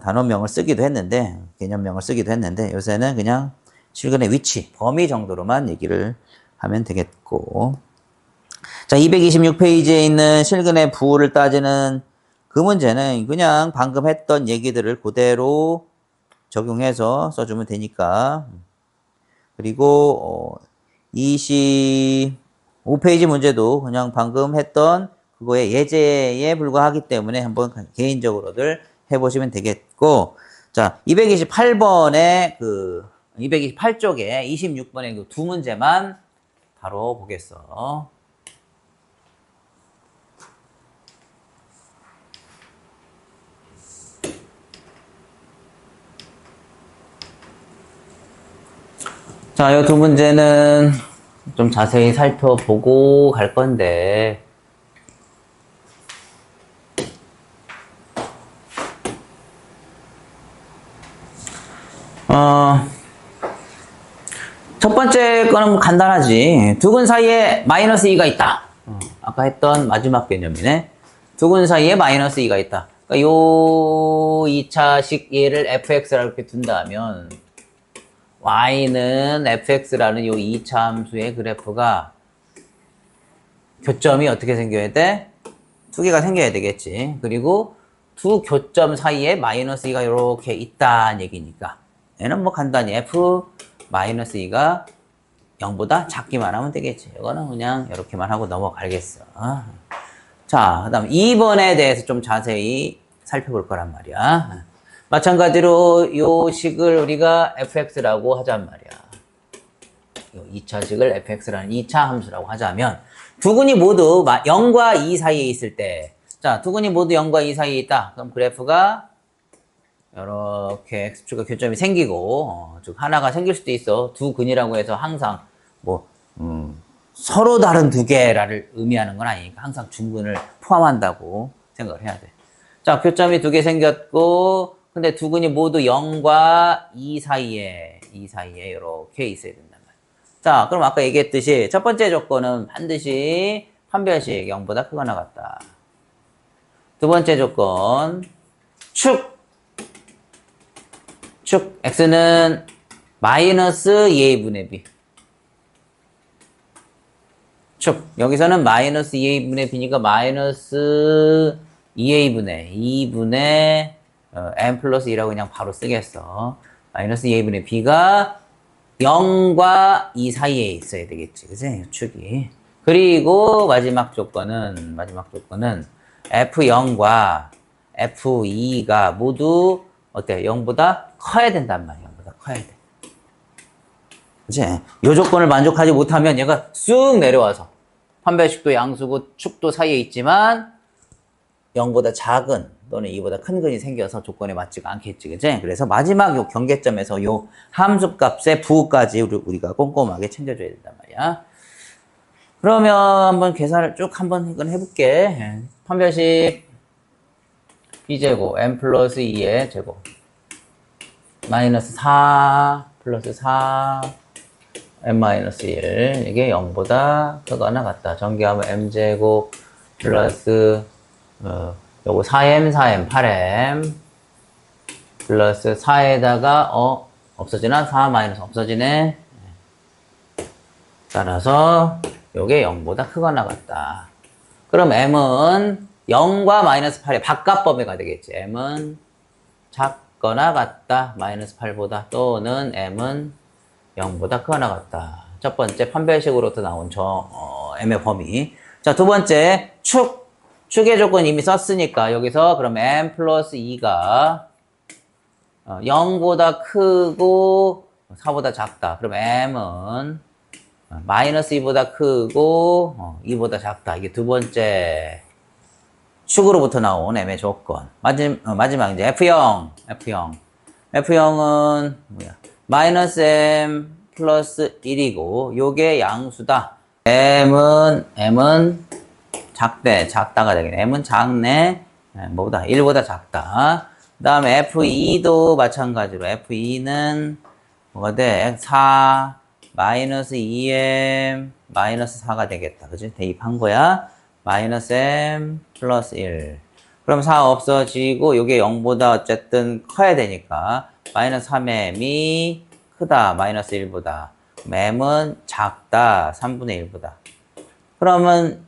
단원명을 쓰기도 했는데 개념명을 쓰기도 했는데 요새는 그냥 실근의 위치, 범위 정도로만 얘기를 하면 되겠고 자 226페이지에 있는 실근의 부호를 따지는 그 문제는 그냥 방금 했던 얘기들을 그대로 적용해서 써주면 되니까 그리고 25페이지 문제도 그냥 방금 했던 그거의 예제에 불과하기 때문에 한번 개인적으로들 해보시면 되겠고, 자, 228번에 228쪽에 26번에 그 두 문제만 바로 보겠어. 자, 이 두 문제는 좀 자세히 살펴보고 갈 건데, 첫 번째 거는 간단하지. 두근 사이에 마이너스 2가 있다. 아까 했던 마지막 개념이네. 두근 사이에 마이너스 2가 있다. 그러니까 요 2차식 얘를 fx라고 이렇게 둔다면, y는 fx라는 요 2차 함수의 그래프가 교점이 어떻게 생겨야 돼? 두 개가 생겨야 되겠지. 그리고 두 교점 사이에 마이너스 2가 이렇게 있다는 얘기니까. 얘는 뭐 간단히 f 마이너스 2가 0보다 작기만 하면 되겠지. 이거는 그냥 이렇게만 하고 넘어가겠어. 자, 그 다음 2번에 대해서 좀 자세히 살펴볼 거란 말이야. 마찬가지로 요 식을 우리가 fx라고 하잔 말이야. 요 2차식을 fx라는 2차 함수라고 하자면 두근이 모두 0과 2 사이에 있을 때, 자, 두근이 모두 0과 2 사이에 있다. 그럼 그래프가 이렇게 x축과 교점이 생기고, 즉 하나가 생길 수도 있어. 두 근이라고 해서 항상 뭐 서로 다른 두 개를 의미하는 건 아니니까 항상 중근을 포함한다고 생각을 해야 돼. 자, 교점이 두 개 생겼고, 근데 두 근이 모두 0과 2 사이에 이렇게 있어야 된단 말이야. 자, 그럼 아까 얘기했듯이 첫 번째 조건은 반드시 판별식 0보다 크거나 같다. 두 번째 조건, 축 x는 마이너스 2a분의 b. 축, 여기서는 마이너스 2a분의 b니까 마이너스 2a분의 n 플러스 2라고 그냥 바로 쓰겠어. 마이너스 2a분의 b가 0과 2 사이에 있어야 되겠지. 그치? 축이. 그리고 마지막 조건은 f0과 f2가 모두 어때? 0보다 커야 된단 말이야. 0보다 커야 돼. 그치? 이 조건을 만족하지 못하면 얘가 쑥 내려와서 판별식도 양수고 축도 사이에 있지만 0보다 작은 또는 2보다 큰 근이 생겨서 조건에 맞지가 않겠지. 그치? 그래서 마지막 요 경계점에서 요 함수값의 부까지 우리가 꼼꼼하게 챙겨줘야 된단 말이야. 그러면 한번 계산을 쭉 한번 이건 해볼게. 판별식 b제곱 n 플러스 2의 제곱 마이너스 4 플러스 4 n 마이너스 1 이게 0보다 크거나 같다. 전개하면 m제곱 플러스 요거 4m 4m 8m 플러스 4에다가 없어지나? 4 마이너스 없어지네. 따라서 요게 0보다 크거나 같다. 그럼 m은 0과 마이너스 8의 바깥범위가 되겠지. m은 작거나 같다. 마이너스 8보다 또는 m은 0보다 크거나 같다. 첫 번째 판별식으로부터 나온 m의 범위. 자, 두 번째 축의 조건 이미 썼으니까 여기서 그럼 m 플러스 2가 0보다 크고 4보다 작다. 그럼 m은 마이너스 2보다 크고 2보다 작다. 이게 두 번째 축으로부터 나온 m의 조건. 마지막 이제 F형은 뭐야? 마이너스 m 플러스 1이고 요게 양수다. m은 작다가 되겠네. m은 작네. 뭐보다 1보다 작다. 그 다음에 F2도 마찬가지로 F2는 뭐가 돼? 4 마이너스 2m 마이너스 4가 되겠다. 그치? 대입한 거야. 마이너스 m 플러스 1. 그럼 4 없어지고 요게 0보다 어쨌든 커야 되니까 마이너스 3m이 크다. 마이너스 1보다. m은 작다. 3분의 1보다. 그러면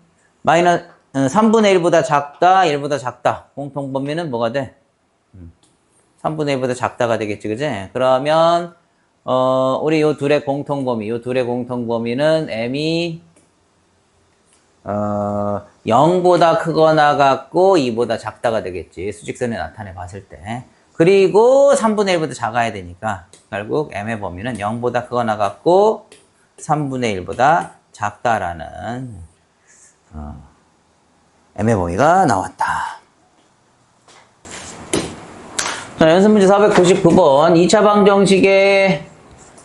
3분의 1보다 작다. 1보다 작다. 공통범위는 뭐가 돼? 3분의 1보다 작다가 되겠지. 그지? 그러면 우리 요 둘의 공통범위는 m이 0보다 크거나 같고 2보다 작다가 되겠지. 수직선에 나타내 봤을 때. 그리고 3분의 1보다 작아야 되니까 결국 m의 범위는 0보다 크거나 같고 3분의 1보다 작다라는 m의 범위가 나왔다. 자, 연습문제 499번 2차 방정식의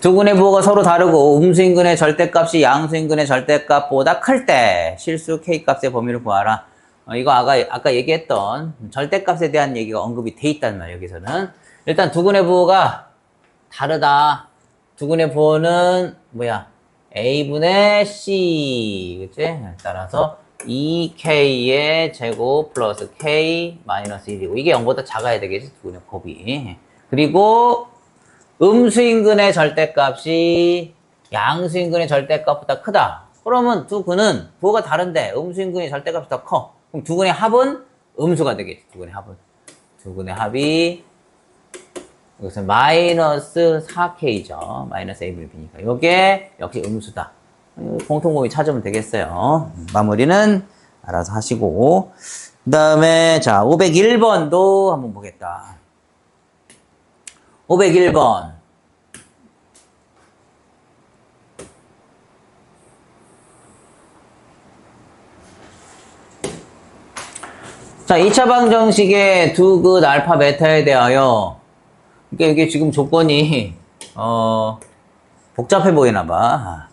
두근의 부호가 서로 다르고 음수인근의 절대값이 양수인근의 절대값보다 클 때 실수 k값의 범위를 구하라. 이거 아까 얘기했던 절대값에 대한 얘기가 언급이 돼 있단 말이에요. 여기서는 일단 두근의 부호가 다르다. 두근의 부호는 뭐야? a분의 c, 그치? 따라서 2k의 제곱 플러스 k 마이너스 1이고 이게 0보다 작아야 되겠지, 두근의 곱이. 그리고 음수인근의 절대값이 양수인근의 절대값보다 크다. 그러면 두근은 부호가 다른데 음수인근의 절대값이 더 커. 그럼 두근의 합은 음수가 되겠지. 두근의 합은. 두근의 합이 이것은 마이너스 4k죠. 마이너스 a분의 b니까. 이게 역시 음수다. 공통범위 찾으면 되겠어요. 마무리는 알아서 하시고. 그 다음에 자 501번도 한번 보겠다. 501번. 자, 2차 방정식의 두근 알파 베타에 대하여 이게 지금 조건이 복잡해 보이나 봐.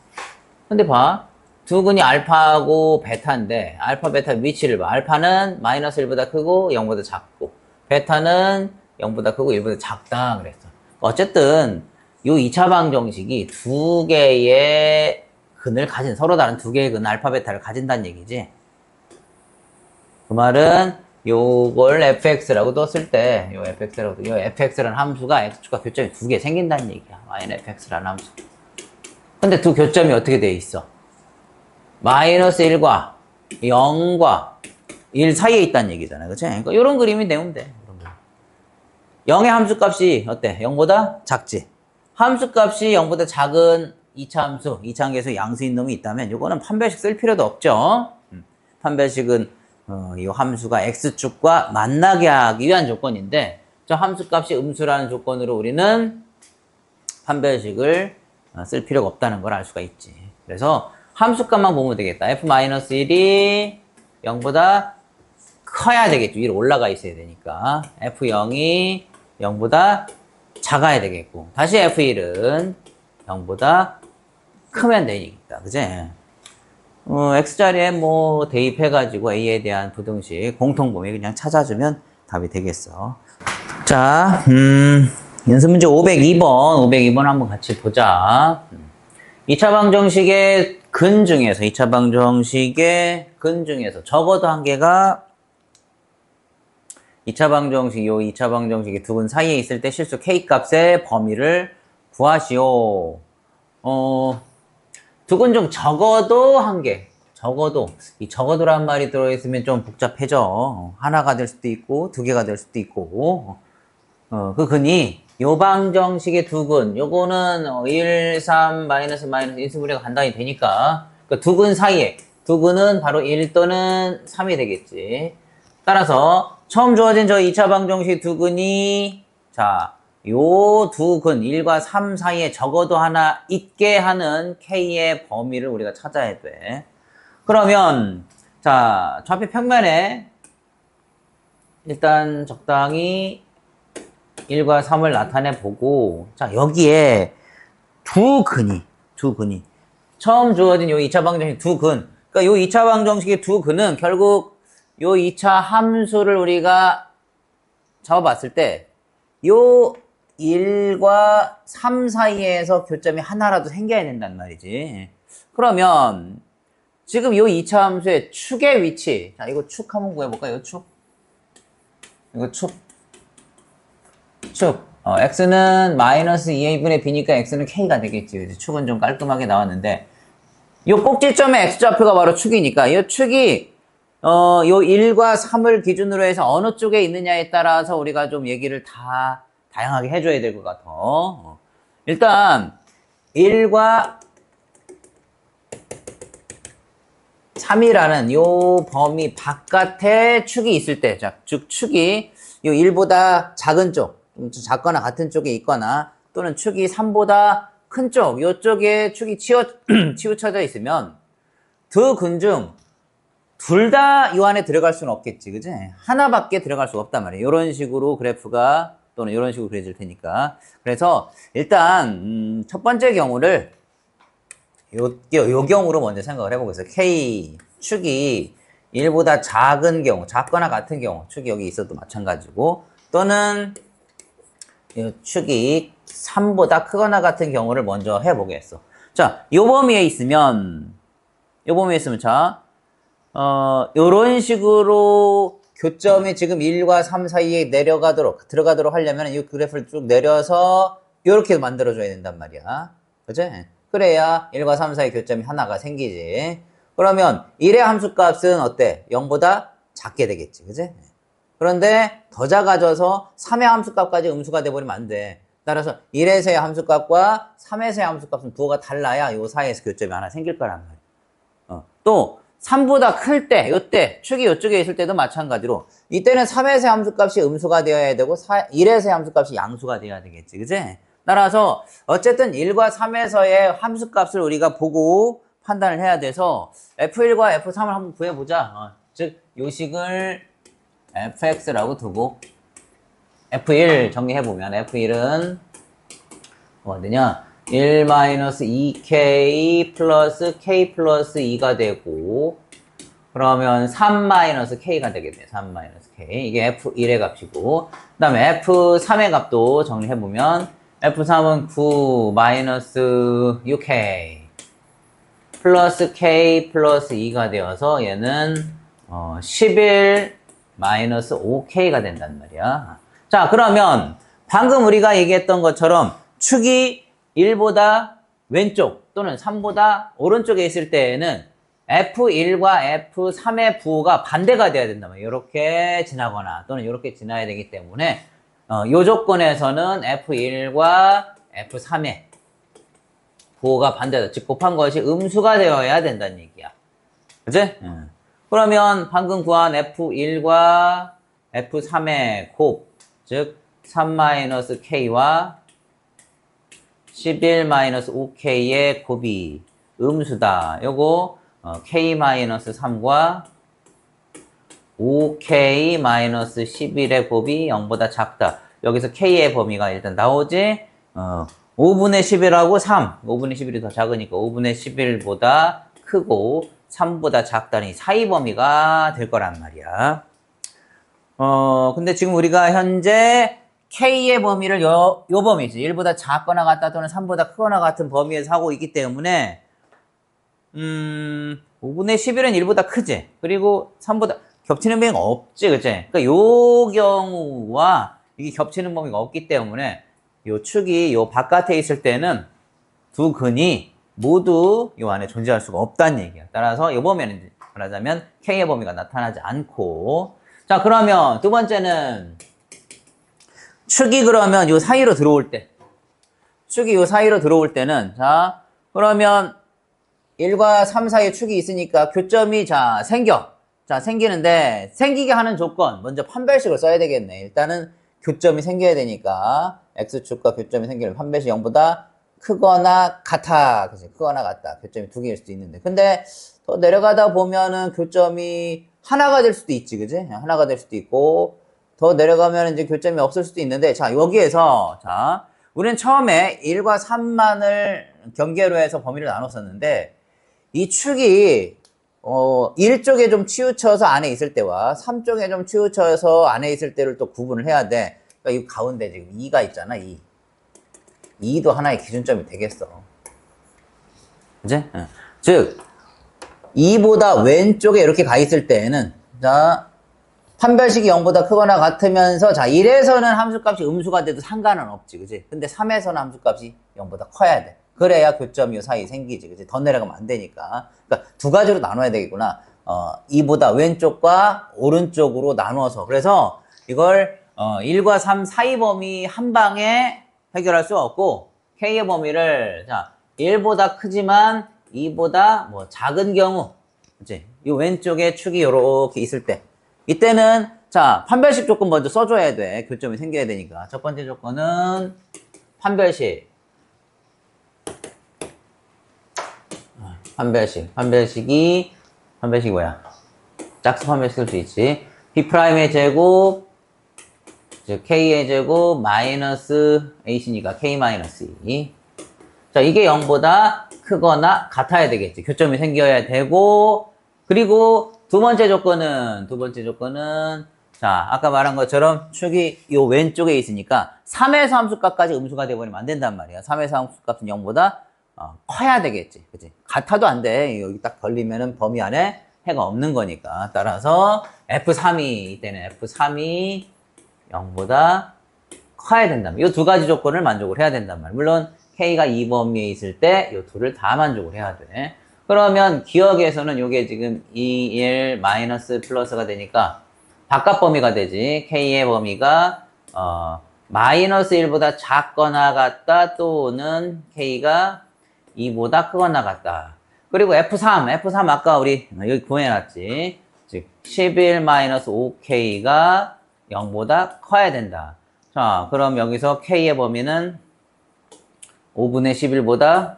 근데 봐. 두근이 알파하고 베타인데 알파 베타 위치를 봐. 알파는 마이너스 1보다 크고 0보다 작고 베타는 0보다 크고 1보다 작다 그랬어. 어쨌든 요 2차 방정식이 두 개의 근을 가진 서로 다른 두 개의 근 알파 베타를 가진다는 얘기지. 그 말은 요걸 fx라고 뒀을 때 요 fx라는 함수가 x축과 교점이 두 개 생긴다는 얘기야. fx라는 함수. 근데 두 교점이 어떻게 돼 있어? 마이너스 1과 0과 1 사이에 있다는 얘기잖아. 그치? 그러니까 요런 그림이 내면 돼. 0의 함수값이 어때? 0보다 작지? 함수값이 0보다 작은 2차 함수, 2차 함수에서 양수인 놈이 있다면 요거는 판별식 쓸 필요도 없죠. 판별식은 이 함수가 x축과 만나게 하기 위한 조건인데 저 함수값이 음수라는 조건으로 우리는 판별식을 쓸 필요가 없다는 걸 알 수가 있지. 그래서 함수값만 보면 되겠다. f-1이 0보다 커야 되겠죠. 위로 올라가 있어야 되니까. f0이 0보다 작아야 되겠고. 다시 f1은 0보다 크면 되니까. 그지? x자리에 뭐 대입해가지고 a에 대한 부등식 공통범위 그냥 찾아주면 답이 되겠어. 자, 연습문제 502번 한번 같이 보자. 2차 방정식의 근 중에서, 2차 방정식의 근 중에서 적어도 한 개가 2차 방정식, 요 2차 방정식이 두 근 사이에 있을 때 실수 k값의 범위를 구하시오. 두 근 중 적어도 한 개. 적어도. 이 적어도란 말이 들어있으면 좀 복잡해져. 하나가 될 수도 있고, 두 개가 될 수도 있고. 그 근이 요 방정식의 두 근, 요거는 1, 3, 마이너스 인수분해가 간단히 되니까 그 두 근 사이에, 두 근은 바로 1 또는 3이 되겠지. 따라서 처음 주어진 저 2차 방정식 두 근이 자, 요 두 근 1과 3 사이에 적어도 하나 있게 하는 K의 범위를 우리가 찾아야 돼. 그러면 자, 좌표 평면에 일단 적당히 1과 3을 나타내 보고 자, 여기에 두 근이 처음 주어진 요 2차 방정식 두 근. 그러니까 요 2차 방정식의 두 근은 결국 요 2차 함수를 우리가 잡아봤을 때 요 1과 3 사이에서 교점이 하나라도 생겨야 된단 말이지. 그러면 지금 요 2차 함수의 축의 위치. 자, 이거 축 한번 구해볼까요? 요 축. 이거 축. x는 마이너스 2a분의 b니까 x는 k가 되겠지. 축은 좀 깔끔하게 나왔는데 요 꼭지점의 x좌표가 바로 축이니까 이 축이 요 1과 3을 기준으로 해서 어느 쪽에 있느냐에 따라서 우리가 좀 얘기를 다양하게 해줘야 될 것 같아. 일단 1과 3이라는 요 범위 바깥에 축이 있을 때, 자, 즉 축이 요 1보다 작은 쪽, 좀 작거나 같은 쪽에 있거나 또는 축이 3보다 큰 쪽, 요쪽에 축이 치우쳐져 있으면 두 근 중 둘 다 이 안에 들어갈 수는 없겠지, 그지? 하나밖에 들어갈 수 없단 말이에요. 이런 식으로 그래프가 또는 이런 식으로 그려질 테니까. 그래서 일단 첫 번째 경우를 요 경우로 먼저 생각을 해보겠어요. K 축이 1보다 작은 경우, 작거나 같은 경우, 축이 여기 있어도 마찬가지고, 또는 이 축이 3보다 크거나 같은 경우를 먼저 해보겠어. 자, 요 범위에 있으면, 자, 요런 식으로 교점이 지금 1과 3 사이에 들어가도록 하려면 이 그래프를 쭉 내려서 요렇게 만들어줘야 된단 말이야. 그치? 그래야 1과 3 사이 교점이 하나가 생기지. 그러면 1의 함수값은 어때? 0보다 작게 되겠지. 그치? 그런데 더 작아져서 3의 함수값까지 음수가 돼버리면 안 돼. 따라서 1에서의 함수값과 3에서의 함수값은 부호가 달라야 요 사이에서 교점이 하나 생길 거란 말이야. 또 3보다 클 때, 요때, 축이 요쪽에 있을 때도 마찬가지로 이때는 3에서의 함수값이 음수가 되어야 되고 1에서의 함수값이 양수가 되어야 되겠지. 그치? 따라서 어쨌든 1과 3에서의 함수값을 우리가 보고 판단을 해야 돼서 F1과 F3을 한번 구해보자. 즉 요식을 fx라고 두고 F1 정리해보면 F1은 뭐가 되냐? 1-2k 플러스 k 플러스 2가 되고 그러면 3-k가 되겠네요. 3-k 이게 F1의 값이고 그 다음에 F3의 값도 정리해보면 F3은 9-6k 플러스 k 플러스 2가 되어서 얘는 11-5k가 된단 말이야. 자, 그러면 방금 우리가 얘기했던 것처럼 축이 1보다 왼쪽 또는 3보다 오른쪽에 있을 때에는 F1과 F3의 부호가 반대가 돼야 된단 말이에요. 이렇게 지나거나 또는 이렇게 지나야 되기 때문에 이 조건에서는 F1과 F3의 부호가 반대다. 즉 곱한 것이 음수가 되어야 된다는 얘기야. 그치? 그러면 방금 구한 F1과 F3의 곱, 즉 3-k와 11-5k의 곱이 음수다. 요거 k-3과 5k-11의 곱이 0보다 작다. 여기서 k의 범위가 일단 나오지. 5분의 11하고 3. 5분의 11이 더 작으니까 5분의 11보다 크고 3보다 작다니 사이 범위가 될 거란 말이야. 근데 지금 우리가 현재 K의 범위를 요 범위지. 1보다 작거나 같다 또는 3보다 크거나 같은 범위에서 하고 있기 때문에 5분의 11은 1보다 크지. 그리고 3보다 겹치는 범위가 없지. 그치? 그러니까 요 경우와 이게 겹치는 범위가 없기 때문에 요 축이 요 바깥에 있을 때는 두 근이 모두 요 안에 존재할 수가 없다는 얘기야. 따라서 요 범위는 말하자면 K의 범위가 나타나지 않고 자, 그러면 두 번째는 축이 그러면 요 사이로 들어올 때 축이 요 사이로 들어올 때는 자, 그러면 1과 3 사이에 축이 있으니까 교점이 생기는데 생기게 하는 조건 먼저 판별식을 써야 되겠네. 일단은 교점이 생겨야 되니까 X축과 교점이 생기면 판별식 0보다 크거나 같아. 그치? 크거나 같다. 교점이 두 개일 수도 있는데. 근데 더 내려가다 보면은 교점이 하나가 될 수도 있지. 그지? 하나가 될 수도 있고, 더 내려가면 이제 교점이 없을 수도 있는데, 자, 여기에서, 자, 우리는 처음에 1과 3만을 경계로 해서 범위를 나눴었는데, 이 축이, 1쪽에 좀 치우쳐서 안에 있을 때와 3쪽에 좀 치우쳐서 안에 있을 때를 또 구분을 해야 돼. 그러니까 이 가운데 지금 2가 있잖아, 2. 2도 하나의 기준점이 되겠어. 그치? 즉, 2보다 왼쪽에 이렇게 가 있을 때에는, 자, 판별식이 0보다 크거나 같으면서, 자, 1에서는 함수값이 음수가 돼도 상관은 없지, 그치? 근데 3에서는 함수값이 0보다 커야 돼. 그래야 교점이 요 사이 생기지, 그치? 더 내려가면 안 되니까. 그러니까 두 가지로 나눠야 되겠구나. 2보다 왼쪽과 오른쪽으로 나눠서. 그래서 이걸, 1과 3 사이 범위 한 방에 해결할 수 없고, K의 범위를, 자, 1보다 크지만 2보다 뭐 작은 경우, 그치? 이 왼쪽에 축이 요렇게 있을 때 이때는 자 판별식 조건 먼저 써줘야 돼. 교점이 생겨야 되니까. 첫 번째 조건은 판별식 판별식이 뭐야? 짝수 판별식 쓸 수 있지. B'의 제곱 즉 K의 제곱 마이너스 H니까 K 마이너스 2. 자, 이게 0보다 크거나 같아야 되겠지. 교점이 생겨야 되고, 그리고 두 번째 조건은, 자, 아까 말한 것처럼 축이 요 왼쪽에 있으니까 3에서 함수값까지 음수가 돼버리면 안 된단 말이야. 3에서 함수값은 0보다 커야 되겠지. 그치? 같아도 안 돼. 여기 딱 걸리면은 범위 안에 해가 없는 거니까. 따라서 F3이, 이때는 F3이 0보다 커야 된다면, 이 두 가지 조건을 만족을 해야 된단 말이야. 물론, K가 2범위에 있을 때 이 둘을 다 만족을 해야 돼. 그러면 기억에서는 이게 지금 2, 1, 마이너스 플러스가 되니까 바깥 범위가 되지. K의 범위가 마이너스 1보다 작거나 같다 또는 K가 2보다 크거나 같다. 그리고 F3 아까 우리 여기 구해놨지. 즉 11 마이너스 5K가 0보다 커야 된다. 자, 그럼 여기서 K의 범위는 5분의 11보다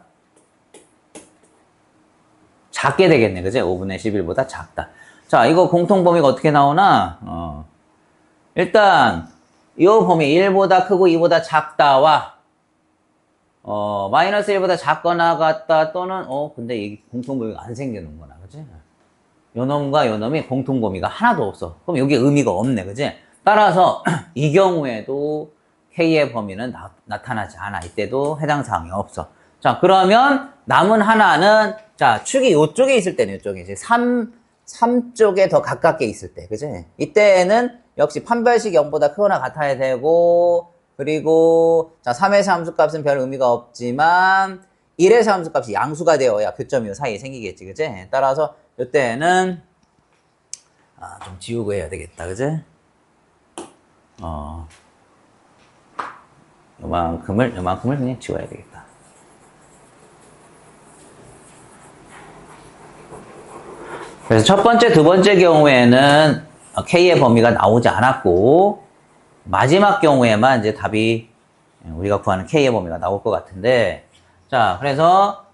작게 되겠네. 그지? 5분의 11보다 작다. 자, 이거 공통범위가 어떻게 나오나? 일단, 이 범위 1보다 크고 2보다 작다와, 마이너스 1보다 작거나 같다 또는, 근데 이 공통범위가 안 생기는구나. 그지? 요 놈과 요 놈이 공통범위가 하나도 없어. 그럼 여기 의미가 없네. 그지? 따라서, 이 경우에도 K의 범위는 나타나지 않아. 이때도 해당 사항이 없어. 자, 그러면 남은 하나는, 자, 축이 요쪽에 있을 때는 요쪽에 이제 3 쪽에 더 가깝게 있을 때. 그지? 이때는 역시 판별식 0보다 크거나 같아야 되고, 그리고, 자, 3에서 함수값은 별 의미가 없지만, 1에서 함수값이 양수가 되어야 교점이 요 사이에 생기겠지. 그지? 따라서 이때는, 좀 지우고 해야 되겠다. 그지? 요만큼을 그냥 지워야 되겠다. 그래서 첫 번째, 두 번째 경우에는 K의 범위가 나오지 않았고, 마지막 경우에만 이제 답이 우리가 구하는 K의 범위가 나올 것 같은데, 자, 그래서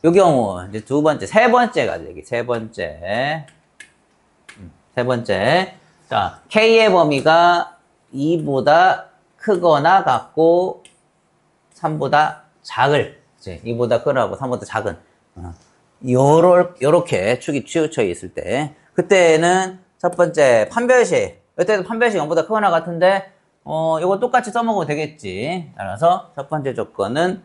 요 경우, 이제 두 번째, 세 번째가 되기, 세 번째. 자, K의 범위가 2보다 크거나 같고 3보다 작을, 이제 2보다 크거나 3보다 작은 요렇게 축이 치우쳐 있을 때 그때는 첫 번째 판별식, 이때도 판별식 0보다 크거나 같은데 이거 똑같이 써먹어도 되겠지. 따라서 첫 번째 조건은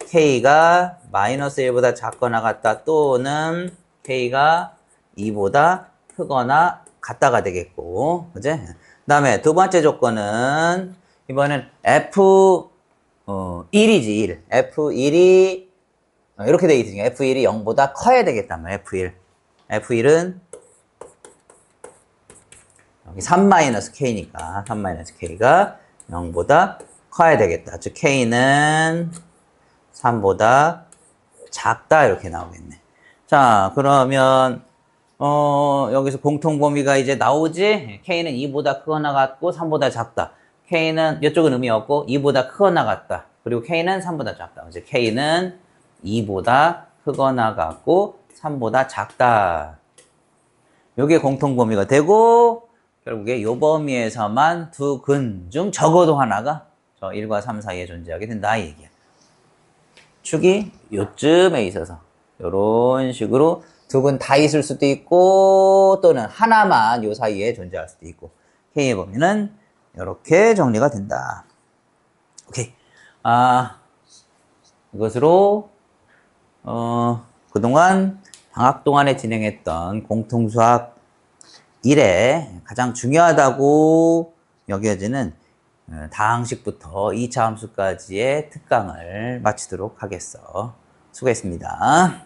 K가 마이너스 1보다 작거나 같다 또는 K가 2보다 크거나 같다가 되겠고, 그지? 그 다음에 두 번째 조건은 이번엔 F1이지, 1. F1이 이렇게 되어 있으니까 F1이 0보다 커야 되겠단 말이야, F1. F1은 여기 3-K니까 3-K가 0보다 커야 되겠다. 즉 K는 3보다 작다 이렇게 나오겠네. 자, 그러면 여기서 공통범위가 이제 나오지? K는 2보다 크거나 같고 3보다 작다. K는 이쪽은 의미 없고 2보다 크거나 같다. 그리고 K는 3보다 작다. 이제 K는 2보다 크거나 같고 3보다 작다. 요게 공통범위가 되고 결국에 요 범위에서만 두 근 중 적어도 하나가 저 1과 3 사이에 존재하게 된다 이 얘기야. 축이 요쯤에 있어서 요런 식으로 두 근 다 있을 수도 있고 또는 하나만 요 사이에 존재할 수도 있고 K의 범위는 이렇게 정리가 된다. 오케이. 이것으로 그동안 방학 동안에 진행했던 공통수학 1에 가장 중요하다고 여겨지는 다항식부터 2차 함수까지의 특강을 마치도록 하겠어. 수고했습니다.